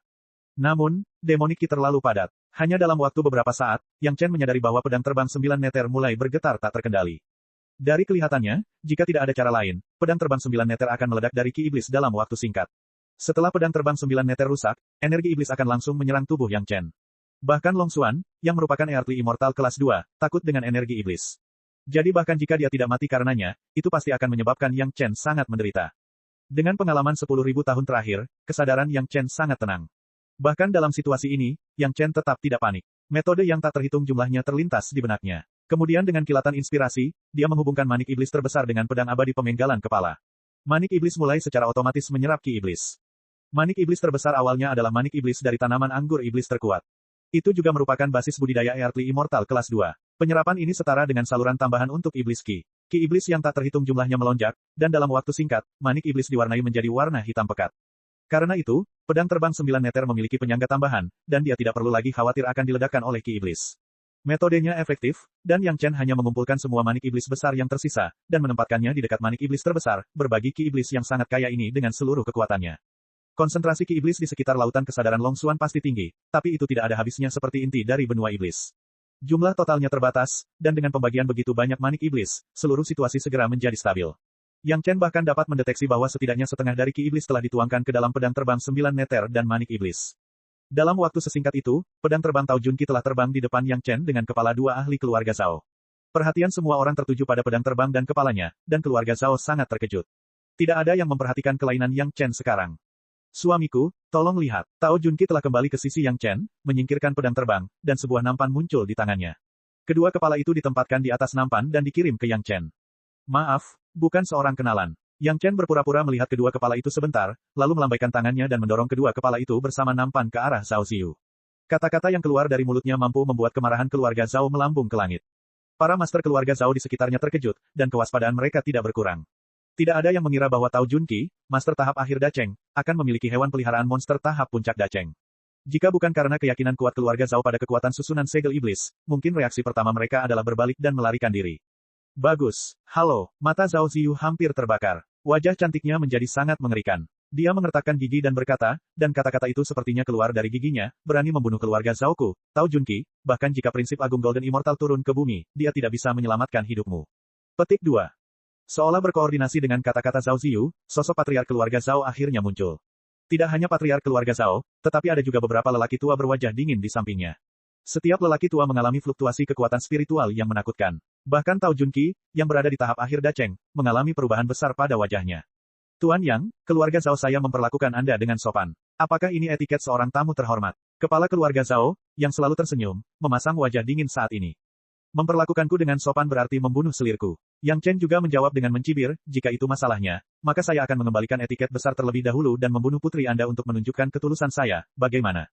Namun, demonik ki terlalu padat. Hanya dalam waktu beberapa saat, Yang Chen menyadari bahwa pedang terbang 9 meter mulai bergetar tak terkendali. Dari kelihatannya, jika tidak ada cara lain, pedang terbang 9 meter akan meledak dari ki iblis dalam waktu singkat. Setelah pedang terbang 9 meter rusak, energi iblis akan langsung menyerang tubuh Yang Chen. Bahkan Long Xuan, yang merupakan Earthly Immortal kelas 2, takut dengan energi iblis. Jadi bahkan jika dia tidak mati karenanya, itu pasti akan menyebabkan Yang Chen sangat menderita. Dengan pengalaman 10.000 tahun terakhir, kesadaran Yang Chen sangat tenang. Bahkan dalam situasi ini, Yang Chen tetap tidak panik. Metode yang tak terhitung jumlahnya terlintas di benaknya. Kemudian dengan kilatan inspirasi, dia menghubungkan manik iblis terbesar dengan pedang abadi pemenggalan kepala. Manik iblis mulai secara otomatis menyerap ki iblis. Manik iblis terbesar awalnya adalah manik iblis dari tanaman anggur iblis terkuat. Itu juga merupakan basis budidaya Earthly Immortal kelas 2. Penyerapan ini setara dengan saluran tambahan untuk iblis ki. Ki iblis yang tak terhitung jumlahnya melonjak, dan dalam waktu singkat, manik iblis diwarnai menjadi warna hitam pekat. Karena itu, pedang terbang 9 meter memiliki penyangga tambahan, dan dia tidak perlu lagi khawatir akan diledakkan oleh ki iblis. Metodenya efektif, dan Yang Chen hanya mengumpulkan semua manik iblis besar yang tersisa, dan menempatkannya di dekat manik iblis terbesar, berbagi ki iblis yang sangat kaya ini dengan seluruh kekuatannya. Konsentrasi ki iblis di sekitar lautan kesadaran Long Xuan pasti tinggi, tapi itu tidak ada habisnya seperti inti dari benua iblis. Jumlah totalnya terbatas, dan dengan pembagian begitu banyak manik iblis, seluruh situasi segera menjadi stabil. Yang Chen bahkan dapat mendeteksi bahwa setidaknya setengah dari ki iblis telah dituangkan ke dalam pedang terbang 9 meter dan manik iblis. Dalam waktu sesingkat itu, pedang terbang Tao Junki telah terbang di depan Yang Chen dengan kepala 2 ahli keluarga Zhao. Perhatian semua orang tertuju pada pedang terbang dan kepalanya, dan keluarga Zhao sangat terkejut. Tidak ada yang memperhatikan kelainan Yang Chen sekarang. Suamiku, tolong lihat. Tao Junki telah kembali ke sisi Yang Chen, menyingkirkan pedang terbang, dan sebuah nampan muncul di tangannya. Kedua kepala itu ditempatkan di atas nampan dan dikirim ke Yang Chen. Maaf, bukan seorang kenalan. Yang Chen berpura-pura melihat kedua kepala itu sebentar, lalu melambaikan tangannya dan mendorong kedua kepala itu bersama nampan ke arah Zhao Ziyu. Kata-kata yang keluar dari mulutnya mampu membuat kemarahan keluarga Zhao melambung ke langit. Para master keluarga Zhao di sekitarnya terkejut, dan kewaspadaan mereka tidak berkurang. Tidak ada yang mengira bahwa Tao Junqi, master tahap akhir Dacheng, akan memiliki hewan peliharaan monster tahap puncak Dacheng. Jika bukan karena keyakinan kuat keluarga Zhao pada kekuatan susunan segel iblis, mungkin reaksi pertama mereka adalah berbalik dan melarikan diri. Bagus. Halo, mata Zhao Ziyu hampir terbakar. Wajah cantiknya menjadi sangat mengerikan. Dia mengertakkan gigi dan berkata, dan kata-kata itu sepertinya keluar dari giginya, berani membunuh keluarga Zhaoku, Tao Junqi, bahkan jika prinsip agung Golden Immortal turun ke bumi, dia tidak bisa menyelamatkan hidupmu. Petik 2. Seolah berkoordinasi dengan kata-kata Zhao Ziyu, sosok patriark keluarga Zhao akhirnya muncul. Tidak hanya patriark keluarga Zhao, tetapi ada juga beberapa lelaki tua berwajah dingin di sampingnya. Setiap lelaki tua mengalami fluktuasi kekuatan spiritual yang menakutkan. Bahkan Tao Junqi, yang berada di tahap akhir Dacheng, mengalami perubahan besar pada wajahnya. Tuan Yang, keluarga Zhao saya memperlakukan Anda dengan sopan. Apakah ini etiket seorang tamu terhormat? Kepala keluarga Zhao, yang selalu tersenyum, memasang wajah dingin saat ini. Memperlakukanku dengan sopan berarti membunuh selirku. Yang Chen juga menjawab dengan mencibir, jika itu masalahnya, maka saya akan mengembalikan etiket besar terlebih dahulu dan membunuh putri Anda untuk menunjukkan ketulusan saya, bagaimana?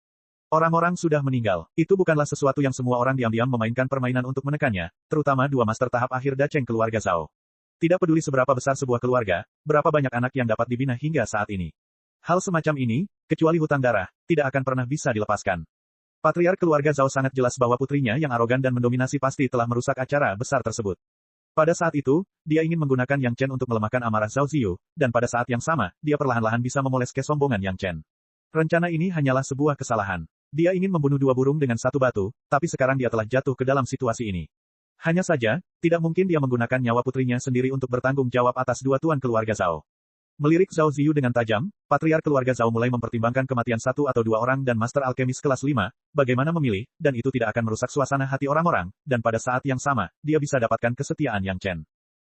Orang-orang sudah meninggal. Itu bukanlah sesuatu yang semua orang diam-diam memainkan permainan untuk menekannya, terutama dua master tahap akhir Dacheng keluarga Zhao. Tidak peduli seberapa besar sebuah keluarga, berapa banyak anak yang dapat dibina hingga saat ini. Hal semacam ini, kecuali hutang darah, tidak akan pernah bisa dilepaskan. Patriark keluarga Zhao sangat jelas bahwa putrinya yang arogan dan mendominasi pasti telah merusak acara besar tersebut. Pada saat itu, dia ingin menggunakan Yang Chen untuk melemahkan amarah Zhao Ziyu, dan pada saat yang sama, dia perlahan-lahan bisa memoles kesombongan Yang Chen. Rencana ini hanyalah sebuah kesalahan. Dia ingin membunuh dua burung dengan satu batu, tapi sekarang dia telah jatuh ke dalam situasi ini. Hanya saja, tidak mungkin dia menggunakan nyawa putrinya sendiri untuk bertanggung jawab atas dua tuan keluarga Zhao. Melirik Zhao Ziyu dengan tajam, patriark keluarga Zhao mulai mempertimbangkan kematian satu atau dua orang dan master alkemis kelas 5, bagaimana memilih, dan itu tidak akan merusak suasana hati orang-orang, dan pada saat yang sama, dia bisa dapatkan kesetiaan Yang Chen.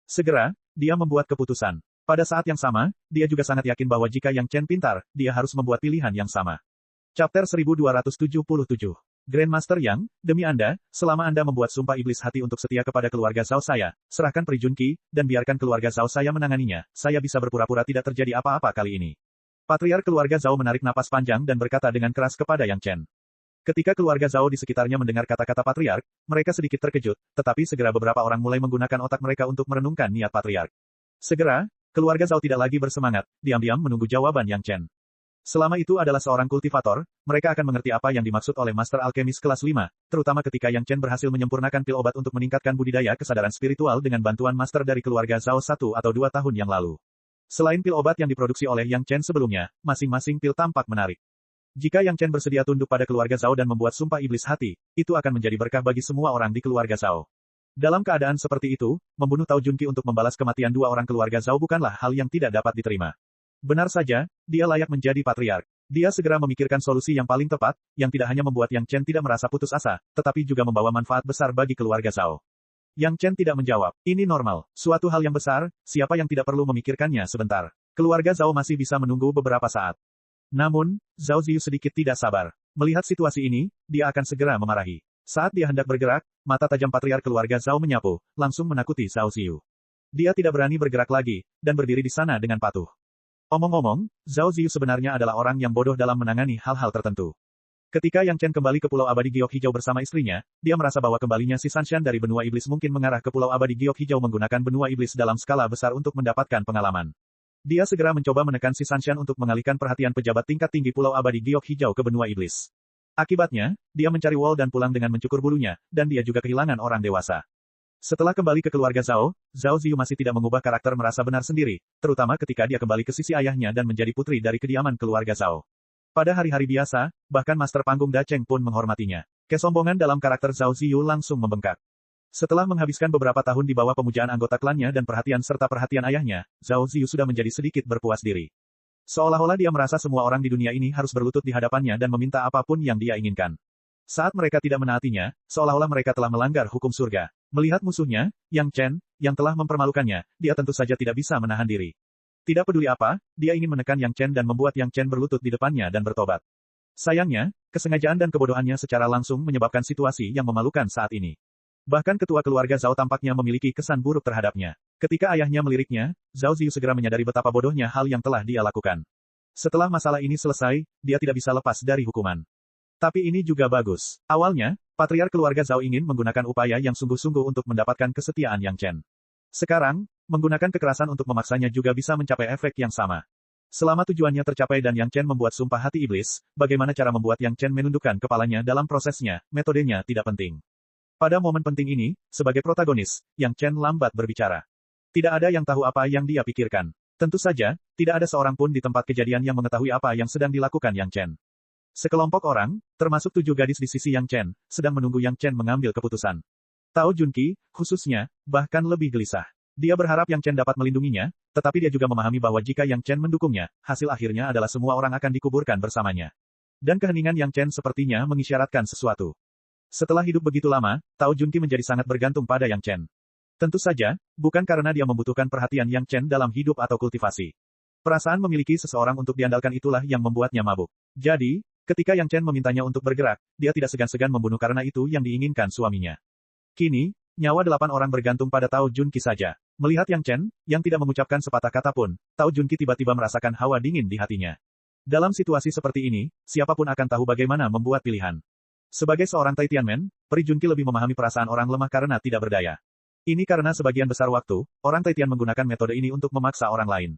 Segera, dia membuat keputusan. Pada saat yang sama, dia juga sangat yakin bahwa jika Yang Chen pintar, dia harus membuat pilihan yang sama. Chapter 1277. Grandmaster Yang, demi Anda, selama Anda membuat sumpah iblis hati untuk setia kepada keluarga Zhao saya, serahkan Pri Junqi, dan biarkan keluarga Zhao saya menanganinya, saya bisa berpura-pura tidak terjadi apa-apa kali ini. Patriark keluarga Zhao menarik napas panjang dan berkata dengan keras kepada Yang Chen. Ketika keluarga Zhao di sekitarnya mendengar kata-kata patriark, mereka sedikit terkejut, tetapi segera beberapa orang mulai menggunakan otak mereka untuk merenungkan niat patriark. Segera, keluarga Zhao tidak lagi bersemangat, diam-diam menunggu jawaban Yang Chen. Selama itu adalah seorang kultivator, mereka akan mengerti apa yang dimaksud oleh Master Alkemis kelas 5, terutama ketika Yang Chen berhasil menyempurnakan pil obat untuk meningkatkan budidaya kesadaran spiritual dengan bantuan master dari keluarga Zhao 1 atau 2 tahun yang lalu. Selain pil obat yang diproduksi oleh Yang Chen sebelumnya, masing-masing pil tampak menarik. Jika Yang Chen bersedia tunduk pada keluarga Zhao dan membuat sumpah iblis hati, itu akan menjadi berkah bagi semua orang di keluarga Zhao. Dalam keadaan seperti itu, membunuh Tao Junqi untuk membalas kematian dua orang keluarga Zhao bukanlah hal yang tidak dapat diterima. Benar saja, dia layak menjadi patriark. Dia segera memikirkan solusi yang paling tepat, yang tidak hanya membuat Yang Chen tidak merasa putus asa, tetapi juga membawa manfaat besar bagi keluarga Zhao. Yang Chen tidak menjawab. Ini normal. Suatu hal yang besar, siapa yang tidak perlu memikirkannya sebentar. Keluarga Zhao masih bisa menunggu beberapa saat. Namun, Zhao Ziyu sedikit tidak sabar. Melihat situasi ini, dia akan segera memarahi. Saat dia hendak bergerak, mata tajam patriark keluarga Zhao menyapu, langsung menakuti Zhao Ziyu. Dia tidak berani bergerak lagi, dan berdiri di sana dengan patuh. Omong-omong, Zhao Ziyu sebenarnya adalah orang yang bodoh dalam menangani hal-hal tertentu. Ketika Yang Chen kembali ke Pulau Abadi Giok Hijau bersama istrinya, dia merasa bahwa kembalinya si Sanshan dari benua iblis mungkin mengarah ke Pulau Abadi Giok Hijau menggunakan benua iblis dalam skala besar untuk mendapatkan pengalaman. Dia segera mencoba menekan si Sanshan untuk mengalihkan perhatian pejabat tingkat tinggi Pulau Abadi Giok Hijau ke benua iblis. Akibatnya, dia mencari Wall dan pulang dengan mencukur bulunya, dan dia juga kehilangan orang dewasa. Setelah kembali ke keluarga Zhao, Zhao Ziyu masih tidak mengubah karakter merasa benar sendiri, terutama ketika dia kembali ke sisi ayahnya dan menjadi putri dari kediaman keluarga Zhao. Pada hari-hari biasa, bahkan master panggung Dacheng pun menghormatinya. Kesombongan dalam karakter Zhao Ziyu langsung membengkak. Setelah menghabiskan beberapa tahun di bawah pemujaan anggota klannya dan perhatian serta perhatian ayahnya, Zhao Ziyu sudah menjadi sedikit berpuas diri. Seolah-olah dia merasa semua orang di dunia ini harus berlutut di hadapannya dan meminta apapun yang dia inginkan. Saat mereka tidak menaatinya, seolah-olah mereka telah melanggar hukum surga. Melihat musuhnya, Yang Chen, yang telah mempermalukannya, dia tentu saja tidak bisa menahan diri. Tidak peduli apa, dia ingin menekan Yang Chen dan membuat Yang Chen berlutut di depannya dan bertobat. Sayangnya, kesengajaan dan kebodohannya secara langsung menyebabkan situasi yang memalukan saat ini. Bahkan ketua keluarga Zhao tampaknya memiliki kesan buruk terhadapnya. Ketika ayahnya meliriknya, Zhao Ziyu segera menyadari betapa bodohnya hal yang telah dia lakukan. Setelah masalah ini selesai, dia tidak bisa lepas dari hukuman. Tapi ini juga bagus. Awalnya, patriark keluarga Zhao ingin menggunakan upaya yang sungguh-sungguh untuk mendapatkan kesetiaan Yang Chen. Sekarang, Menggunakan kekerasan untuk memaksanya juga bisa mencapai efek yang sama. Selama tujuannya tercapai dan Yang Chen membuat sumpah hati iblis, bagaimana cara membuat Yang Chen menundukkan kepalanya dalam prosesnya, metodenya tidak penting. Pada momen penting ini, sebagai protagonis, Yang Chen lambat berbicara. Tidak ada yang tahu apa yang dia pikirkan. Tentu saja, tidak ada seorang pun di tempat kejadian yang mengetahui apa yang sedang dilakukan Yang Chen. Sekelompok orang, termasuk 7 gadis di sisi Yang Chen, sedang menunggu Yang Chen mengambil keputusan. Tao Junqi, khususnya, bahkan lebih gelisah. Dia berharap Yang Chen dapat melindunginya, tetapi dia juga memahami bahwa jika Yang Chen mendukungnya, hasil akhirnya adalah semua orang akan dikuburkan bersamanya. Dan keheningan Yang Chen sepertinya mengisyaratkan sesuatu. Setelah hidup begitu lama, Tao Junqi menjadi sangat bergantung pada Yang Chen. Tentu saja, bukan karena dia membutuhkan perhatian Yang Chen dalam hidup atau kultivasi. Perasaan memiliki seseorang untuk diandalkan itulah yang membuatnya mabuk. Jadi, ketika Yang Chen memintanya untuk bergerak, dia tidak segan-segan membunuh karena itu yang diinginkan suaminya. Kini, nyawa 8 orang bergantung pada Tao Junqi saja. Melihat Yang Chen, yang tidak mengucapkan sepatah kata pun, Tao Junqi tiba-tiba merasakan hawa dingin di hatinya. Dalam situasi seperti ini, siapapun akan tahu bagaimana membuat pilihan. Sebagai seorang Taitianmen, Peri Junqi lebih memahami perasaan orang lemah karena tidak berdaya. Ini karena sebagian besar waktu, orang Taitian menggunakan metode ini untuk memaksa orang lain.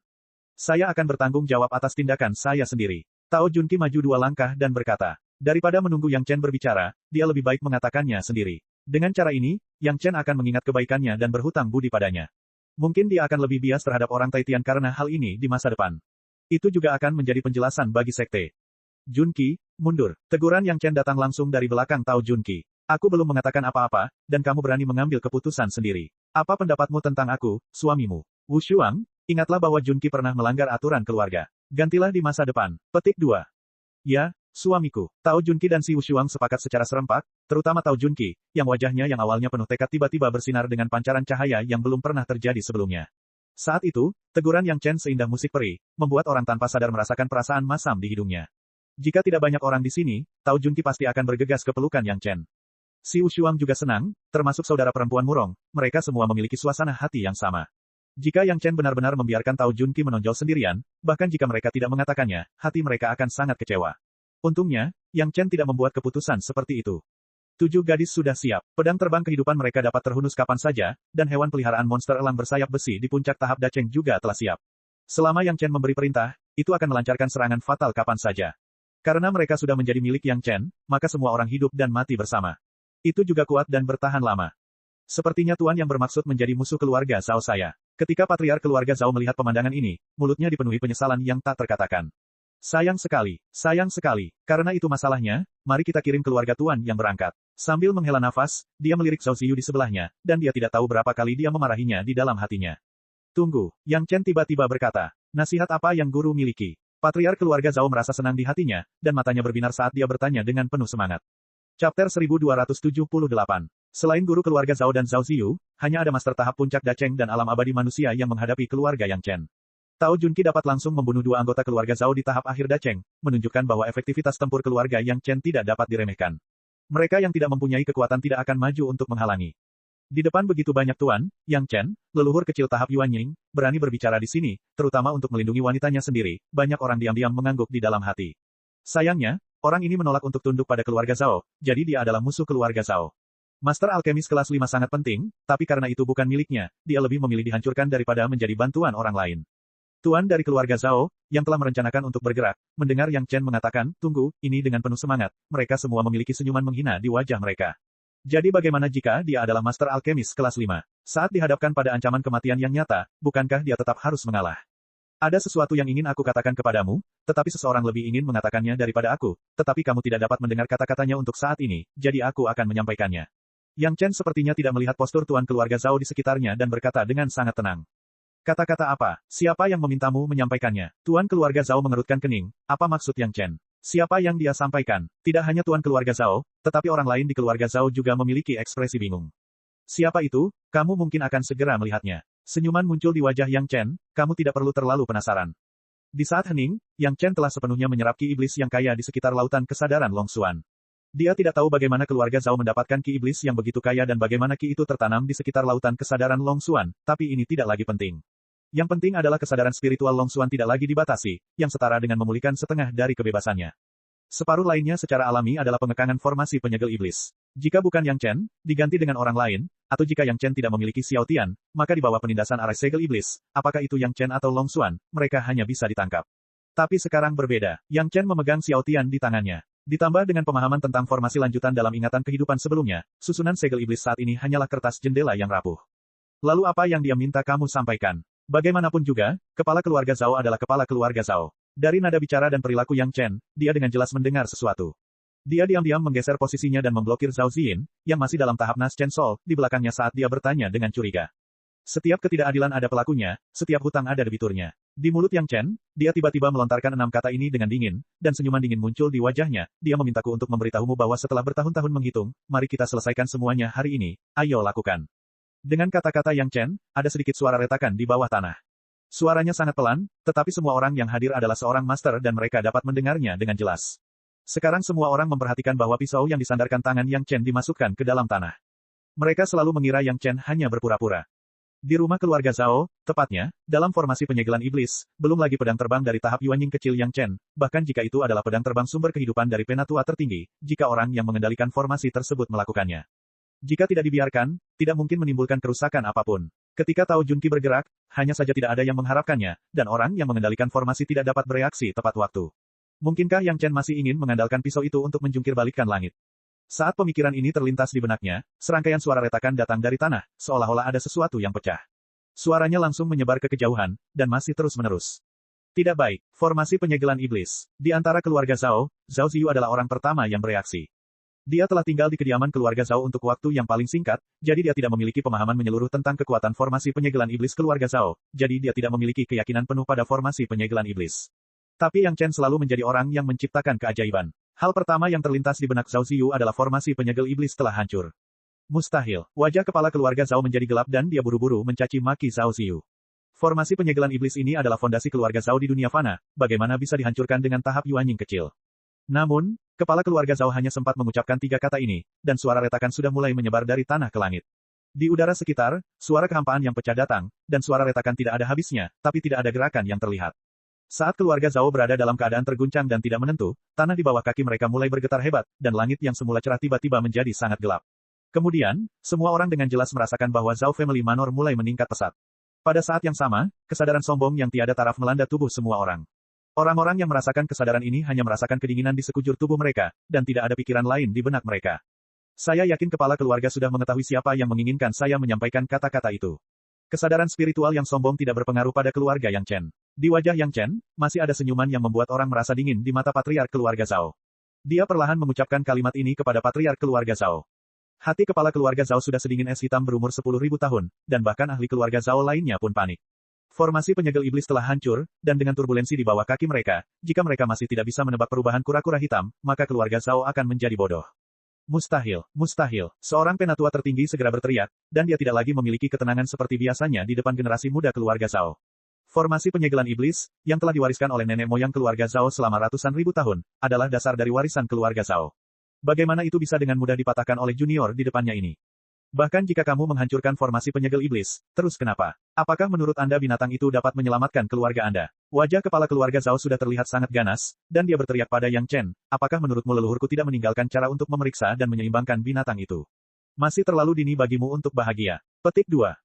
Saya akan bertanggung jawab atas tindakan saya sendiri. Tao Junqi maju 2 langkah dan berkata, daripada menunggu Yang Chen berbicara, dia lebih baik mengatakannya sendiri. Dengan cara ini, Yang Chen akan mengingat kebaikannya dan berhutang budi padanya. Mungkin dia akan lebih bias terhadap orang Taitian karena hal ini di masa depan. Itu juga akan menjadi penjelasan bagi sekte. Junqi, mundur. Teguran Yang Chen datang langsung dari belakang Tao Junqi. Aku belum mengatakan apa-apa, dan kamu berani mengambil keputusan sendiri. Apa pendapatmu tentang aku, suamimu? Wu Shuang, ingatlah bahwa Junqi pernah melanggar aturan keluarga. Gantilah di masa depan. Petik 2. Ya, suamiku. Tao Junqi dan si Wu Shuang sepakat secara serempak, terutama Tao Junqi, yang wajahnya yang awalnya penuh tekad tiba-tiba bersinar dengan pancaran cahaya yang belum pernah terjadi sebelumnya. Saat itu, teguran Yang Chen seindah musik peri, membuat orang tanpa sadar merasakan perasaan masam di hidungnya. Jika tidak banyak orang di sini, Tao Junqi pasti akan bergegas ke pelukan Yang Chen. Si Wu Shuang juga senang, termasuk saudara perempuan murong, mereka semua memiliki suasana hati yang sama. Jika Yang Chen benar-benar membiarkan Tao Junqi menonjol sendirian, bahkan jika mereka tidak mengatakannya, hati mereka akan sangat kecewa. Untungnya, Yang Chen tidak membuat keputusan seperti itu. 7 gadis sudah siap. Pedang terbang kehidupan mereka dapat terhunus kapan saja, dan hewan peliharaan monster elang bersayap besi di puncak tahap Dacheng juga telah siap. Selama Yang Chen memberi perintah, itu akan melancarkan serangan fatal kapan saja. Karena mereka sudah menjadi milik Yang Chen, maka semua orang hidup dan mati bersama. Itu juga kuat dan bertahan lama. Sepertinya Tuan yang bermaksud menjadi musuh keluarga Zhao saya. Ketika patriark keluarga Zhao melihat pemandangan ini, mulutnya dipenuhi penyesalan yang tak terkatakan. Sayang sekali, karena itu masalahnya, mari kita kirim keluarga Tuan yang berangkat. Sambil menghela nafas, dia melirik Zhao Ziyu di sebelahnya, dan dia tidak tahu berapa kali dia memarahinya di dalam hatinya. Tunggu, Yang Chen tiba-tiba berkata, nasihat apa yang guru miliki? Patriark keluarga Zhao merasa senang di hatinya, dan matanya berbinar saat dia bertanya dengan penuh semangat. Chapter 1278. Selain guru keluarga Zhao dan Zhao Ziyu, hanya ada master tahap puncak Dacheng dan alam abadi manusia yang menghadapi keluarga Yang Chen. Tao Junqi dapat langsung membunuh 2 anggota keluarga Zhao di tahap akhir Dacheng, menunjukkan bahwa efektivitas tempur keluarga Yang Chen tidak dapat diremehkan. Mereka yang tidak mempunyai kekuatan tidak akan maju untuk menghalangi. Di depan begitu banyak Tuan, Yang Chen, leluhur kecil tahap Yuan Ying, berani berbicara di sini, terutama untuk melindungi wanitanya sendiri, banyak orang diam-diam mengangguk di dalam hati. Sayangnya, orang ini menolak untuk tunduk pada keluarga Zhao, jadi dia adalah musuh keluarga Zhao. Master alkemis kelas 5 sangat penting, tapi karena itu bukan miliknya, dia lebih memilih dihancurkan daripada menjadi bantuan orang lain. Tuan dari keluarga Zhao, yang telah merencanakan untuk bergerak, mendengar Yang Chen mengatakan, tunggu, ini dengan penuh semangat, mereka semua memiliki senyuman menghina di wajah mereka. Jadi bagaimana jika dia adalah Master Alkemis kelas 5? Saat dihadapkan pada ancaman kematian yang nyata, bukankah dia tetap harus mengalah? Ada sesuatu yang ingin aku katakan kepadamu, tetapi seseorang lebih ingin mengatakannya daripada aku, tetapi kamu tidak dapat mendengar kata-katanya untuk saat ini, jadi aku akan menyampaikannya. Yang Chen sepertinya tidak melihat postur tuan keluarga Zhao di sekitarnya dan berkata dengan sangat tenang. Kata-kata apa? Siapa yang memintamu menyampaikannya? Tuan keluarga Zhao mengerutkan kening. Apa maksud Yang Chen? Siapa yang dia sampaikan? Tidak hanya tuan keluarga Zhao, tetapi orang lain di keluarga Zhao juga memiliki ekspresi bingung. Siapa itu? Kamu mungkin akan segera melihatnya. Senyuman muncul di wajah Yang Chen, kamu tidak perlu terlalu penasaran. Di saat hening, Yang Chen telah sepenuhnya menyerap ki iblis yang kaya di sekitar lautan kesadaran Long Xuan. Dia tidak tahu bagaimana keluarga Zhao mendapatkan ki iblis yang begitu kaya dan bagaimana ki itu tertanam di sekitar lautan kesadaran Long Xuan, tapi ini tidak lagi penting. Yang penting adalah kesadaran spiritual Long Xuan tidak lagi dibatasi, yang setara dengan memulihkan setengah dari kebebasannya. Separuh lainnya secara alami adalah pengekangan formasi penyegel iblis. Jika bukan Yang Chen, diganti dengan orang lain, atau jika Yang Chen tidak memiliki Xiao Tian, maka di bawah penindasan arai segel iblis, apakah itu Yang Chen atau Long Xuan, mereka hanya bisa ditangkap. Tapi sekarang berbeda, Yang Chen memegang Xiao Tian di tangannya. Ditambah dengan pemahaman tentang formasi lanjutan dalam ingatan kehidupan sebelumnya, susunan segel iblis saat ini hanyalah kertas jendela yang rapuh. Lalu apa yang dia minta kamu sampaikan? Bagaimanapun juga, kepala keluarga Zhao adalah kepala keluarga Zhao. Dari nada bicara dan perilaku Yang Chen, dia dengan jelas mendengar sesuatu. Dia diam-diam menggeser posisinya dan memblokir Zhao Ziyin, yang masih dalam tahap Nas Chen Sol, di belakangnya saat dia bertanya dengan curiga. Setiap ketidakadilan ada pelakunya, setiap hutang ada debiturnya. Di mulut Yang Chen, dia tiba-tiba melontarkan 6 kata ini dengan dingin, dan senyuman dingin muncul di wajahnya. Dia memintaku untuk memberitahumu bahwa setelah bertahun-tahun menghitung, mari kita selesaikan semuanya hari ini, ayo lakukan. Dengan kata-kata Yang Chen, ada sedikit suara retakan di bawah tanah. Suaranya sangat pelan, tetapi semua orang yang hadir adalah seorang master dan mereka dapat mendengarnya dengan jelas. Sekarang semua orang memperhatikan bahwa pisau yang disandarkan tangan Yang Chen dimasukkan ke dalam tanah. Mereka selalu mengira Yang Chen hanya berpura-pura. Di rumah keluarga Zhao, tepatnya, dalam formasi penyegelan iblis, belum lagi pedang terbang dari tahap Yuanying kecil Yang Chen, bahkan jika itu adalah pedang terbang sumber kehidupan dari penatua tertinggi, jika orang yang mengendalikan formasi tersebut melakukannya. Jika tidak dibiarkan, tidak mungkin menimbulkan kerusakan apapun. Ketika Tao Junqi bergerak, hanya saja tidak ada yang mengharapkannya, dan orang yang mengendalikan formasi tidak dapat bereaksi tepat waktu. Mungkinkah Yang Chen masih ingin mengandalkan pisau itu untuk menjungkir balikkan langit? Saat pemikiran ini terlintas di benaknya, serangkaian suara retakan datang dari tanah, seolah-olah ada sesuatu yang pecah. Suaranya langsung menyebar ke kejauhan, dan masih terus-menerus. Tidak baik, formasi penyegelan iblis. Di antara keluarga Zhao, Zhao Ziyu adalah orang pertama yang bereaksi. Dia telah tinggal di kediaman keluarga Zhao untuk waktu yang paling singkat, jadi dia tidak memiliki pemahaman menyeluruh tentang kekuatan formasi penyegelan iblis keluarga Zhao, jadi dia tidak memiliki keyakinan penuh pada formasi penyegelan iblis. Tapi Yang Chen selalu menjadi orang yang menciptakan keajaiban. Hal pertama yang terlintas di benak Zhao Ziyu adalah formasi penyegel iblis telah hancur. Mustahil. Wajah kepala keluarga Zhao menjadi gelap dan dia buru-buru mencaci maki Zhao Ziyu. Formasi penyegelan iblis ini adalah fondasi keluarga Zhao di dunia fana, bagaimana bisa dihancurkan dengan tahap Yuanying kecil. Namun, kepala keluarga Zhao hanya sempat mengucapkan 3 kata ini, dan suara retakan sudah mulai menyebar dari tanah ke langit. Di udara sekitar, suara kehampaan yang pecah datang, dan suara retakan tidak ada habisnya, tapi tidak ada gerakan yang terlihat. Saat keluarga Zhao berada dalam keadaan terguncang dan tidak menentu, tanah di bawah kaki mereka mulai bergetar hebat, dan langit yang semula cerah tiba-tiba menjadi sangat gelap. Kemudian, semua orang dengan jelas merasakan bahwa Zhao Family Manor mulai meningkat pesat. Pada saat yang sama, kesadaran sombong yang tiada taraf melanda tubuh semua orang. Orang-orang yang merasakan kesadaran ini hanya merasakan kedinginan di sekujur tubuh mereka, dan tidak ada pikiran lain di benak mereka. Saya yakin kepala keluarga sudah mengetahui siapa yang menginginkan saya menyampaikan kata-kata itu. Kesadaran spiritual yang sombong tidak berpengaruh pada keluarga Yang Chen. Di wajah Yang Chen, masih ada senyuman yang membuat orang merasa dingin di mata patriark keluarga Zhao. Dia perlahan mengucapkan kalimat ini kepada patriark keluarga Zhao. Hati kepala keluarga Zhao sudah sedingin es hitam berumur 10.000 tahun, dan bahkan ahli keluarga Zhao lainnya pun panik. Formasi penyegel iblis telah hancur, dan dengan turbulensi di bawah kaki mereka, jika mereka masih tidak bisa menebak perubahan kura-kura hitam, maka keluarga Zhao akan menjadi bodoh. Mustahil, mustahil. Seorang penatua tertinggi segera berteriak, dan dia tidak lagi memiliki ketenangan seperti biasanya di depan generasi muda keluarga Zhao. Formasi penyegelan iblis, yang telah diwariskan oleh nenek moyang keluarga Zhao selama ratusan ribu tahun, adalah dasar dari warisan keluarga Zhao. Bagaimana itu bisa dengan mudah dipatahkan oleh junior di depannya ini? Bahkan jika kamu menghancurkan formasi penyegel iblis, terus kenapa? Apakah menurut Anda binatang itu dapat menyelamatkan keluarga Anda? Wajah kepala keluarga Zhao sudah terlihat sangat ganas, dan dia berteriak pada Yang Chen, apakah menurutmu leluhurku tidak meninggalkan cara untuk memeriksa dan menyeimbangkan binatang itu? Masih terlalu dini bagimu untuk bahagia. Petik 2.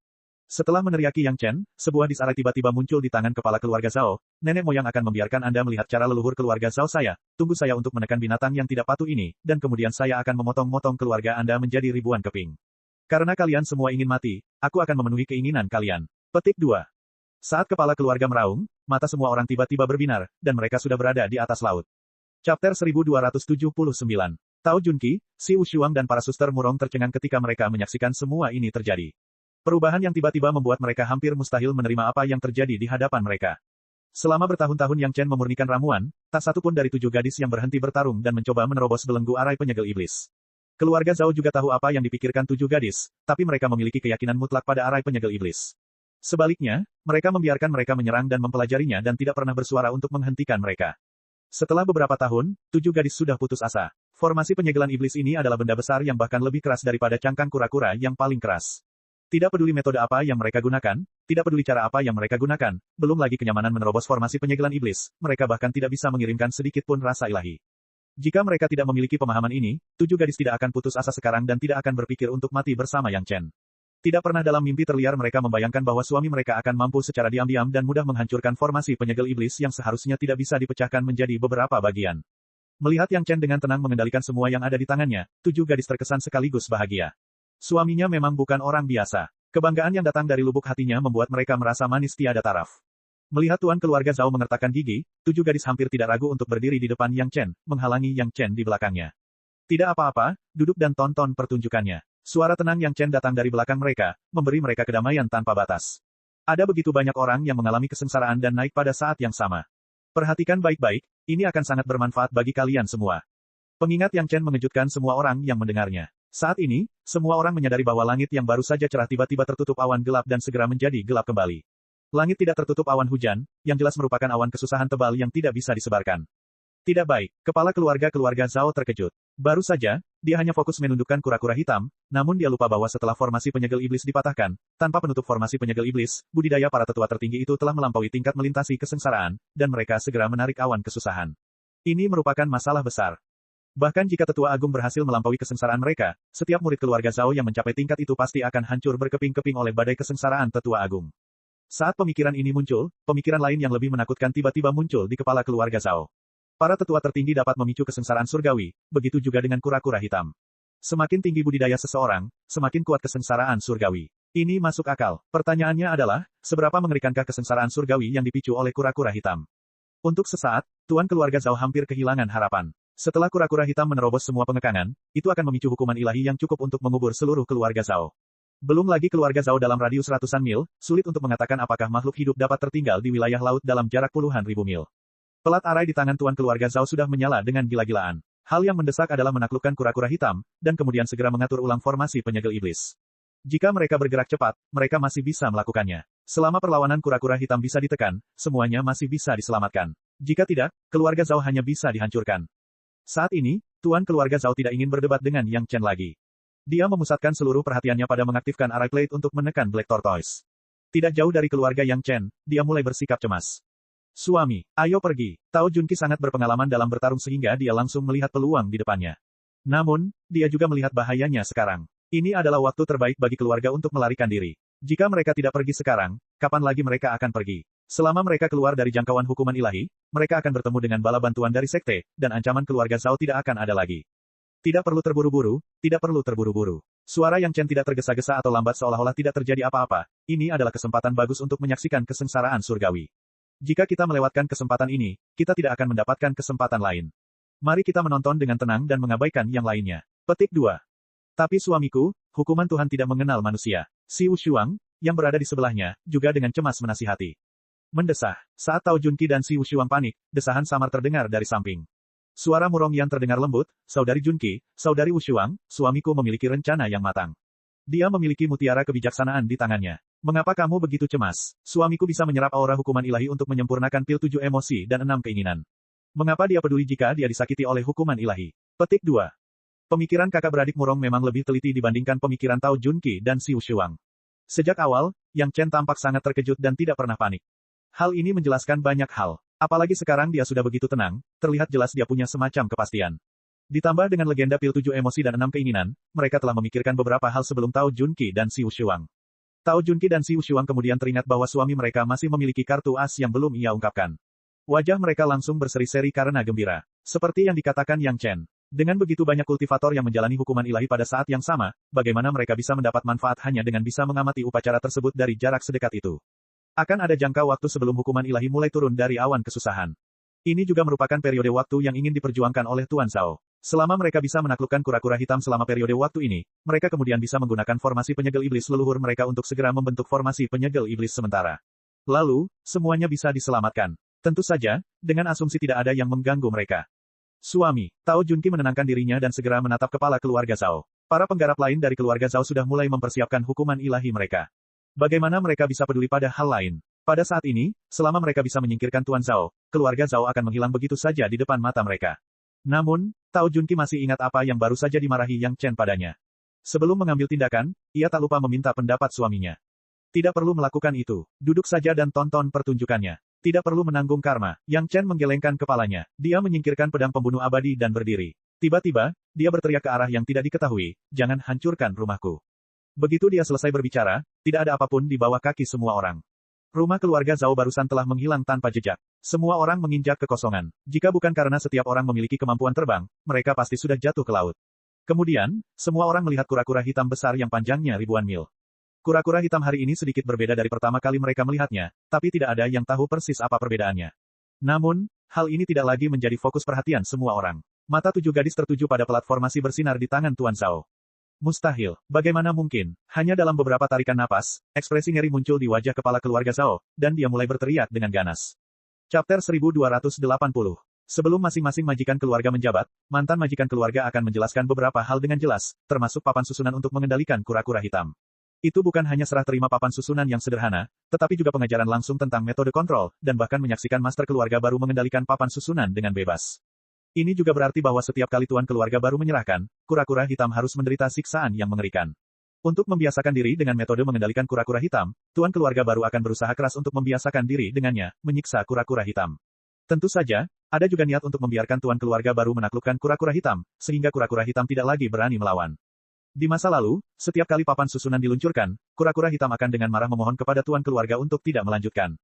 Setelah meneriaki Yang Chen, sebuah disarai tiba-tiba muncul di tangan kepala keluarga Zhao. Nenek moyang akan membiarkan Anda melihat cara leluhur keluarga Zhao saya. Tunggu saya untuk menekan binatang yang tidak patuh ini, dan kemudian saya akan memotong-motong keluarga Anda menjadi ribuan keping. Karena kalian semua ingin mati, aku akan memenuhi keinginan kalian. Petik 2. Saat kepala keluarga meraung, mata semua orang tiba-tiba berbinar, dan mereka sudah berada di atas laut. Chapter 1279. Tao Junqi, Si Wushuang dan para suster murong tercengang ketika mereka menyaksikan semua ini terjadi. Perubahan yang tiba-tiba membuat mereka hampir mustahil menerima apa yang terjadi di hadapan mereka. Selama bertahun-tahun Yang Chen memurnikan ramuan, tak satu pun dari 7 gadis yang berhenti bertarung dan mencoba menerobos belenggu arai penyegel iblis. Keluarga Zhao juga tahu apa yang dipikirkan 7 gadis, tapi mereka memiliki keyakinan mutlak pada arai penyegel iblis. Sebaliknya, mereka membiarkan mereka menyerang dan mempelajarinya dan tidak pernah bersuara untuk menghentikan mereka. Setelah beberapa tahun, 7 gadis sudah putus asa. Formasi penyegelan iblis ini adalah benda besar yang bahkan lebih keras daripada cangkang kura-kura yang paling keras. Tidak peduli metode apa yang mereka gunakan, tidak peduli cara apa yang mereka gunakan, belum lagi kenyamanan menerobos formasi penyegelan iblis, mereka bahkan tidak bisa mengirimkan sedikit pun rasa ilahi. Jika mereka tidak memiliki pemahaman ini, 7 gadis tidak akan putus asa sekarang dan tidak akan berpikir untuk mati bersama Yang Chen. Tidak pernah dalam mimpi terliar mereka membayangkan bahwa suami mereka akan mampu secara diam-diam dan mudah menghancurkan formasi penyegel iblis yang seharusnya tidak bisa dipecahkan menjadi beberapa bagian. Melihat Yang Chen dengan tenang mengendalikan semua yang ada di tangannya, 7 gadis terkesan sekaligus bahagia. Suaminya memang bukan orang biasa. Kebanggaan yang datang dari lubuk hatinya membuat mereka merasa manis tiada taraf. Melihat tuan keluarga Zhao mengertakkan gigi, 7 gadis hampir tidak ragu untuk berdiri di depan Yang Chen, menghalangi Yang Chen di belakangnya. Tidak apa-apa, duduk dan tonton pertunjukannya. Suara tenang Yang Chen datang dari belakang mereka, memberi mereka kedamaian tanpa batas. Ada begitu banyak orang yang mengalami kesengsaraan dan naik pada saat yang sama. Perhatikan baik-baik, ini akan sangat bermanfaat bagi kalian semua. Pengingat Yang Chen mengejutkan semua orang yang mendengarnya. Saat ini, semua orang menyadari bahwa langit yang baru saja cerah tiba-tiba tertutup awan gelap dan segera menjadi gelap kembali. Langit tidak tertutup awan hujan, yang jelas merupakan awan kesusahan tebal yang tidak bisa disebarkan. Tidak baik, kepala keluarga Zhao terkejut. Baru saja, dia hanya fokus menundukkan kura-kura hitam, namun dia lupa bahwa setelah formasi penyegel iblis dipatahkan, tanpa penutup formasi penyegel iblis, budidaya para tetua tertinggi itu telah melampaui tingkat melintasi kesengsaraan, dan mereka segera menarik awan kesusahan. Ini merupakan masalah besar. Bahkan jika tetua agung berhasil melampaui kesengsaraan mereka, setiap murid keluarga Zhao yang mencapai tingkat itu pasti akan hancur berkeping-keping oleh badai kesengsaraan tetua agung. Saat pemikiran ini muncul, pemikiran lain yang lebih menakutkan tiba-tiba muncul di kepala keluarga Zhao. Para tetua tertinggi dapat memicu kesengsaraan surgawi, begitu juga dengan kura-kura hitam. Semakin tinggi budidaya seseorang, semakin kuat kesengsaraan surgawi. Ini masuk akal. Pertanyaannya adalah, seberapa mengerikankah kesengsaraan surgawi yang dipicu oleh kura-kura hitam? Untuk sesaat, tuan keluarga Zhao hampir kehilangan harapan. Setelah kura-kura hitam menerobos semua pengekangan, itu akan memicu hukuman ilahi yang cukup untuk mengubur seluruh keluarga Zhao. Belum lagi keluarga Zhao dalam radius ratusan mil, sulit untuk mengatakan apakah makhluk hidup dapat tertinggal di wilayah laut dalam jarak puluhan ribu mil. Pelat arai di tangan tuan keluarga Zhao sudah menyala dengan gila-gilaan. Hal yang mendesak adalah menaklukkan kura-kura hitam, dan kemudian segera mengatur ulang formasi penyegel iblis. Jika mereka bergerak cepat, mereka masih bisa melakukannya. Selama perlawanan kura-kura hitam bisa ditekan, semuanya masih bisa diselamatkan. Jika tidak, keluarga Zhao hanya bisa dihancurkan. Saat ini, tuan keluarga Zhao tidak ingin berdebat dengan Yang Chen lagi. Dia memusatkan seluruh perhatiannya pada mengaktifkan Arai Plate untuk menekan Black Tortoise. Tidak jauh dari keluarga Yang Chen, dia mulai bersikap cemas. Suami, ayo pergi. Tao Junqi sangat berpengalaman dalam bertarung sehingga dia langsung melihat peluang di depannya. Namun, dia juga melihat bahayanya sekarang. Ini adalah waktu terbaik bagi keluarga untuk melarikan diri. Jika mereka tidak pergi sekarang, kapan lagi mereka akan pergi? Selama mereka keluar dari jangkauan hukuman ilahi, mereka akan bertemu dengan bala bantuan dari sekte, dan ancaman keluarga Zhao tidak akan ada lagi. Tidak perlu terburu-buru, tidak perlu terburu-buru. Suara Yang Chen tidak tergesa-gesa atau lambat seolah-olah tidak terjadi apa-apa. Ini adalah kesempatan bagus untuk menyaksikan kesengsaraan surgawi. Jika kita melewatkan kesempatan ini, kita tidak akan mendapatkan kesempatan lain. Mari kita menonton dengan tenang dan mengabaikan yang lainnya. Petik 2. Tapi suamiku, hukuman Tuhan tidak mengenal manusia. Si Wushuang, yang berada di sebelahnya, juga dengan cemas menasihati. Mendesah. Saat Tao Junqi dan si Wushuang panik, desahan samar terdengar dari samping. Suara Murong Yan terdengar lembut, saudari Junqi, saudari Wushuang, suamiku memiliki rencana yang matang. Dia memiliki mutiara kebijaksanaan di tangannya. Mengapa kamu begitu cemas? Suamiku bisa menyerap aura hukuman ilahi untuk menyempurnakan pil 7 emosi dan 6 keinginan. Mengapa dia peduli jika dia disakiti oleh hukuman ilahi? Petik 2. Pemikiran kakak beradik Murong memang lebih teliti dibandingkan pemikiran Tao Junqi dan si Wushuang. Sejak awal, Yang Chen tampak sangat terkejut dan tidak pernah panik. Hal ini menjelaskan banyak hal. Apalagi sekarang dia sudah begitu tenang, terlihat jelas dia punya semacam kepastian. Ditambah dengan legenda pil 7 emosi dan 6 keinginan, mereka telah memikirkan beberapa hal sebelum Tao Junqi dan si Wushuang. Tao Junqi dan si Wushuang kemudian teringat bahwa suami mereka masih memiliki kartu as yang belum ia ungkapkan. Wajah mereka langsung berseri-seri karena gembira. Seperti yang dikatakan Yang Chen. Dengan begitu banyak kultivator yang menjalani hukuman ilahi pada saat yang sama, bagaimana mereka bisa mendapat manfaat hanya dengan bisa mengamati upacara tersebut dari jarak sedekat itu? Akan ada jangka waktu sebelum hukuman ilahi mulai turun dari awan kesusahan. Ini juga merupakan periode waktu yang ingin diperjuangkan oleh Tuan Zhao. Selama mereka bisa menaklukkan kura-kura hitam selama periode waktu ini, mereka kemudian bisa menggunakan formasi penyegel iblis leluhur mereka untuk segera membentuk formasi penyegel iblis sementara. Lalu, semuanya bisa diselamatkan. Tentu saja, dengan asumsi tidak ada yang mengganggu mereka. Suami, Tao Junqi menenangkan dirinya dan segera menatap kepala keluarga Zhao. Para penggarap lain dari keluarga Zhao sudah mulai mempersiapkan hukuman ilahi mereka. Bagaimana mereka bisa peduli pada hal lain? Pada saat ini, selama mereka bisa menyingkirkan Tuan Zhao, keluarga Zhao akan menghilang begitu saja di depan mata mereka. Namun, Tao Junqi masih ingat apa yang baru saja dimarahi Yang Chen padanya. Sebelum mengambil tindakan, ia tak lupa meminta pendapat suaminya. Tidak perlu melakukan itu. Duduk saja dan tonton pertunjukannya. Tidak perlu menanggung karma. Yang Chen menggelengkan kepalanya. Dia menyingkirkan pedang pembunuh abadi dan berdiri. Tiba-tiba, dia berteriak ke arah yang tidak diketahui, jangan hancurkan rumahku. Begitu dia selesai berbicara, tidak ada apapun di bawah kaki semua orang. Rumah keluarga Zhao barusan telah menghilang tanpa jejak. Semua orang menginjak kekosongan. Jika bukan karena setiap orang memiliki kemampuan terbang, mereka pasti sudah jatuh ke laut. Kemudian, semua orang melihat kura-kura hitam besar yang panjangnya ribuan mil. Kura-kura hitam hari ini sedikit berbeda dari pertama kali mereka melihatnya, tapi tidak ada yang tahu persis apa perbedaannya. Namun, hal ini tidak lagi menjadi fokus perhatian semua orang. Mata tujuh gadis tertuju pada platform masih bersinar di tangan Tuan Zhao. Mustahil, bagaimana mungkin? Hanya dalam beberapa tarikan napas, ekspresi ngeri muncul di wajah kepala keluarga Zhao, dan dia mulai berteriak dengan ganas. Chapter 1280. Sebelum masing-masing majikan keluarga menjabat, mantan majikan keluarga akan menjelaskan beberapa hal dengan jelas, termasuk papan susunan untuk mengendalikan kura-kura hitam. Itu bukan hanya serah terima papan susunan yang sederhana, tetapi juga pengajaran langsung tentang metode kontrol, dan bahkan menyaksikan master keluarga baru mengendalikan papan susunan dengan bebas. Ini juga berarti bahwa setiap kali tuan keluarga baru menyerahkan, kura-kura hitam harus menderita siksaan yang mengerikan. Untuk membiasakan diri dengan metode mengendalikan kura-kura hitam, tuan keluarga baru akan berusaha keras untuk membiasakan diri dengannya, menyiksa kura-kura hitam. Tentu saja, ada juga niat untuk membiarkan tuan keluarga baru menaklukkan kura-kura hitam, sehingga kura-kura hitam tidak lagi berani melawan. Di masa lalu, setiap kali papan susunan diluncurkan, kura-kura hitam akan dengan marah memohon kepada tuan keluarga untuk tidak melanjutkan.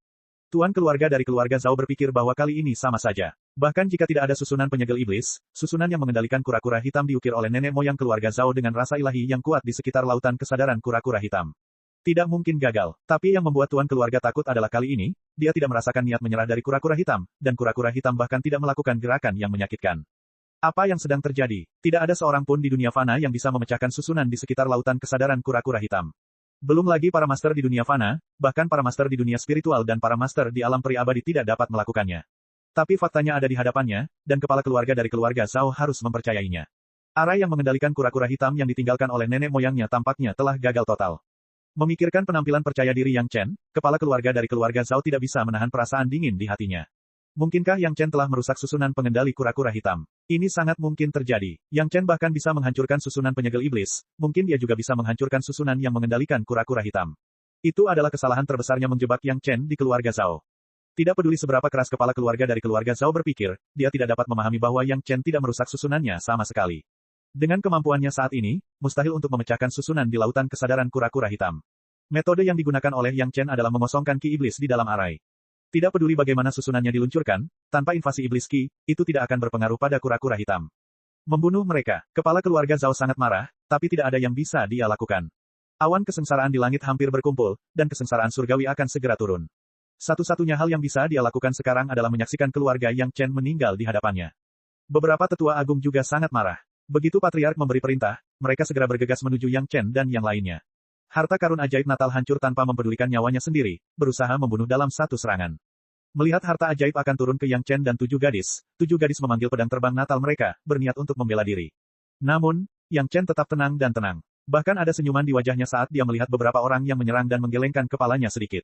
Tuan keluarga dari keluarga Zhao berpikir bahwa kali ini sama saja. Bahkan jika tidak ada susunan penyegel iblis, susunan yang mengendalikan kura-kura hitam diukir oleh nenek moyang keluarga Zhao dengan rasa ilahi yang kuat di sekitar lautan kesadaran kura-kura hitam. Tidak mungkin gagal, tapi yang membuat tuan keluarga takut adalah kali ini, dia tidak merasakan niat menyerah dari kura-kura hitam, dan kura-kura hitam bahkan tidak melakukan gerakan yang menyakitkan. Apa yang sedang terjadi? Tidak ada seorang pun di dunia fana yang bisa memecahkan susunan di sekitar lautan kesadaran kura-kura hitam. Belum lagi para master di dunia fana, bahkan para master di dunia spiritual dan para master di alam peri abadi tidak dapat melakukannya. Tapi faktanya ada di hadapannya, dan kepala keluarga dari keluarga Zhao harus mempercayainya. Arai yang mengendalikan kura-kura hitam yang ditinggalkan oleh nenek moyangnya tampaknya telah gagal total. Memikirkan penampilan percaya diri Yang Chen, kepala keluarga dari keluarga Zhao tidak bisa menahan perasaan dingin di hatinya. Mungkinkah Yang Chen telah merusak susunan pengendali kura-kura hitam? Ini sangat mungkin terjadi. Yang Chen bahkan bisa menghancurkan susunan penyegel iblis, mungkin dia juga bisa menghancurkan susunan yang mengendalikan kura-kura hitam. Itu adalah kesalahan terbesarnya menjebak Yang Chen di keluarga Zhao. Tidak peduli seberapa keras kepala keluarga dari keluarga Zhao berpikir, dia tidak dapat memahami bahwa Yang Chen tidak merusak susunannya sama sekali. Dengan kemampuannya saat ini, mustahil untuk memecahkan susunan di lautan kesadaran kura-kura hitam. Metode yang digunakan oleh Yang Chen adalah mengosongkan ki iblis di dalam arai. Tidak peduli bagaimana susunannya diluncurkan, tanpa invasi iblis ki, itu tidak akan berpengaruh pada kura-kura hitam. Membunuh mereka, kepala keluarga Zhao sangat marah, tapi tidak ada yang bisa dia lakukan. Awan kesengsaraan di langit hampir berkumpul, dan kesengsaraan surgawi akan segera turun. Satu-satunya hal yang bisa dia lakukan sekarang adalah menyaksikan keluarga Yang Chen meninggal di hadapannya. Beberapa tetua agung juga sangat marah. Begitu patriark memberi perintah, mereka segera bergegas menuju Yang Chen dan yang lainnya. Harta karun ajaib Natal hancur tanpa mempedulikan nyawanya sendiri, berusaha membunuh dalam satu serangan. Melihat harta ajaib akan turun ke Yang Chen dan tujuh gadis memanggil pedang terbang Natal mereka, berniat untuk membela diri. Namun, Yang Chen tetap tenang dan tenang. Bahkan ada senyuman di wajahnya saat dia melihat beberapa orang yang menyerang dan menggelengkan kepalanya sedikit.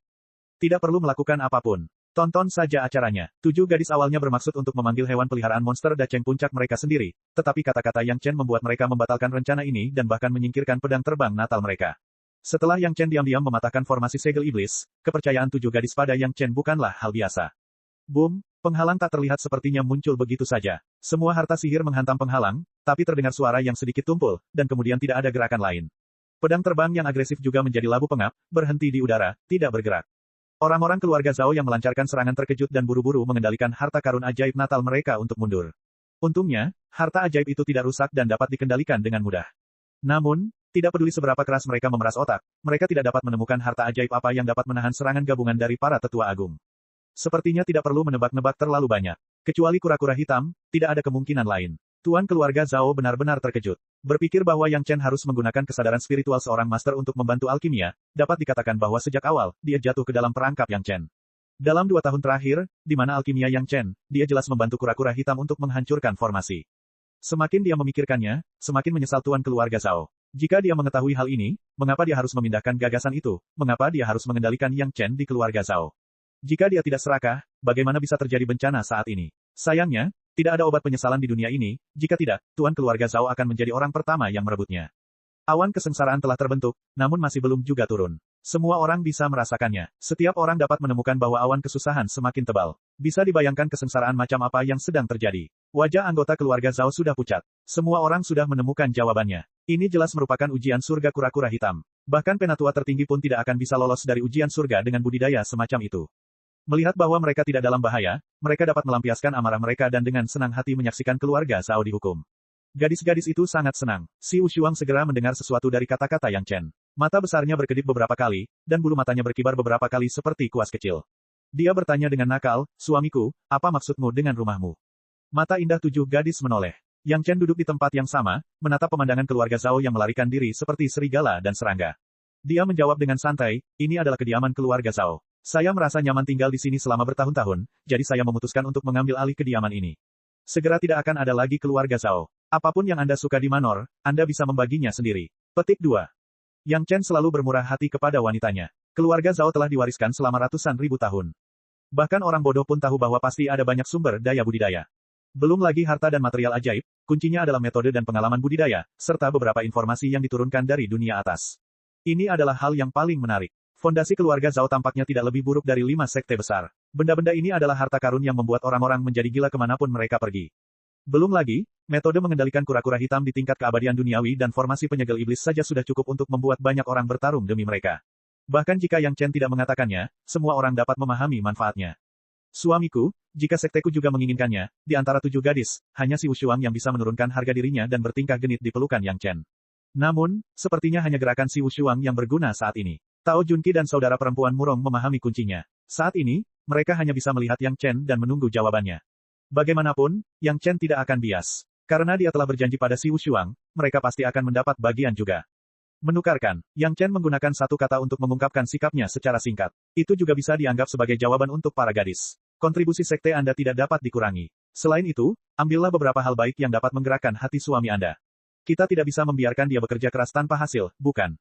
Tidak perlu melakukan apapun. Tonton saja acaranya. Tujuh gadis awalnya bermaksud untuk memanggil hewan peliharaan monster daceng puncak mereka sendiri, tetapi kata-kata Yang Chen membuat mereka membatalkan rencana ini dan bahkan menyingkirkan pedang terbang Natal mereka. Setelah Yang Chen diam-diam mematahkan formasi segel iblis, kepercayaan tujuh gadis pada Yang Chen bukanlah hal biasa. Boom, penghalang tak terlihat sepertinya muncul begitu saja. Semua harta sihir menghantam penghalang, tapi terdengar suara yang sedikit tumpul, dan kemudian tidak ada gerakan lain. Pedang terbang yang agresif juga menjadi labu pengap, berhenti di udara, tidak bergerak. Orang-orang keluarga Zhao yang melancarkan serangan terkejut dan buru-buru mengendalikan harta karun ajaib Natal mereka untuk mundur. Untungnya, harta ajaib itu tidak rusak dan dapat dikendalikan dengan mudah. Namun, tidak peduli seberapa keras mereka memeras otak, mereka tidak dapat menemukan harta ajaib apa yang dapat menahan serangan gabungan dari para tetua agung. Sepertinya tidak perlu menebak-nebak terlalu banyak. Kecuali kura-kura hitam, tidak ada kemungkinan lain. Tuan keluarga Zhao benar-benar terkejut. Berpikir bahwa Yang Chen harus menggunakan kesadaran spiritual seorang master untuk membantu alkimia, dapat dikatakan bahwa sejak awal, dia jatuh ke dalam perangkap Yang Chen. Dalam 2 tahun terakhir, di mana alkimia Yang Chen, dia jelas membantu kura-kura hitam untuk menghancurkan formasi. Semakin dia memikirkannya, semakin menyesal tuan keluarga Zhao. Jika dia mengetahui hal ini, mengapa dia harus memindahkan gagasan itu? Mengapa dia harus mengendalikan Yang Chen di keluarga Zhao? Jika dia tidak serakah, bagaimana bisa terjadi bencana saat ini? Sayangnya, tidak ada obat penyesalan di dunia ini, jika tidak, tuan keluarga Zhao akan menjadi orang pertama yang merebutnya. Awan kesengsaraan telah terbentuk, namun masih belum juga turun. Semua orang bisa merasakannya. Setiap orang dapat menemukan bahwa awan kesusahan semakin tebal. Bisa dibayangkan kesengsaraan macam apa yang sedang terjadi. Wajah anggota keluarga Zhao sudah pucat. Semua orang sudah menemukan jawabannya. Ini jelas merupakan ujian surga kura-kura hitam. Bahkan penatua tertinggi pun tidak akan bisa lolos dari ujian surga dengan budidaya semacam itu. Melihat bahwa mereka tidak dalam bahaya, mereka dapat melampiaskan amarah mereka dan dengan senang hati menyaksikan keluarga Zhao dihukum. Gadis-gadis itu sangat senang. Si Wushuang segera mendengar sesuatu dari kata-kata Yang Chen. Mata besarnya berkedip beberapa kali, dan bulu matanya berkibar beberapa kali seperti kuas kecil. Dia bertanya dengan nakal, "Suamiku, apa maksudmu dengan rumahmu?" Mata indah tujuh gadis menoleh. Yang Chen duduk di tempat yang sama, menatap pemandangan keluarga Zhao yang melarikan diri seperti serigala dan serangga. Dia menjawab dengan santai, "Ini adalah kediaman keluarga Zhao. Saya merasa nyaman tinggal di sini selama bertahun-tahun, jadi saya memutuskan untuk mengambil alih kediaman ini. Segera tidak akan ada lagi keluarga Zhao. Apapun yang Anda suka di Manor, Anda bisa membaginya sendiri." Petik 2. Yang Chen selalu bermurah hati kepada wanitanya. Keluarga Zhao telah diwariskan selama ratusan ribu tahun. Bahkan orang bodoh pun tahu bahwa pasti ada banyak sumber daya budidaya. Belum lagi harta dan material ajaib, kuncinya adalah metode dan pengalaman budidaya, serta beberapa informasi yang diturunkan dari dunia atas. Ini adalah hal yang paling menarik. Fondasi keluarga Zhao tampaknya tidak lebih buruk dari 5 sekte besar. Benda-benda ini adalah harta karun yang membuat orang-orang menjadi gila kemanapun mereka pergi. Belum lagi, metode mengendalikan kura-kura hitam di tingkat keabadian duniawi dan formasi penyegel iblis saja sudah cukup untuk membuat banyak orang bertarung demi mereka. Bahkan jika Yang Chen tidak mengatakannya, semua orang dapat memahami manfaatnya. Suamiku, jika sekteku juga menginginkannya, di antara 7 gadis, hanya si Wushuang yang bisa menurunkan harga dirinya dan bertingkah genit di pelukan Yang Chen. Namun, sepertinya hanya gerakan si Wushuang yang berguna saat ini. Tao Junqi dan saudara perempuan Murong memahami kuncinya. Saat ini, mereka hanya bisa melihat Yang Chen dan menunggu jawabannya. Bagaimanapun, Yang Chen tidak akan bias. Karena dia telah berjanji pada si Wushuang, mereka pasti akan mendapat bagian juga. Menukarkan, Yang Chen menggunakan satu kata untuk mengungkapkan sikapnya secara singkat. Itu juga bisa dianggap sebagai jawaban untuk para gadis. Kontribusi sekte Anda tidak dapat dikurangi. Selain itu, ambillah beberapa hal baik yang dapat menggerakkan hati suami Anda. Kita tidak bisa membiarkan dia bekerja keras tanpa hasil, bukan?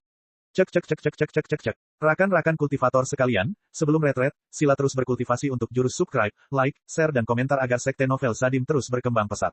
Cek cek cek cek cek cek cek cek. Rakan-rakan kultivator sekalian, sebelum retret, sila terus berkultivasi untuk jurus subscribe, like, share dan komentar agar sekte novel Sadim terus berkembang pesat.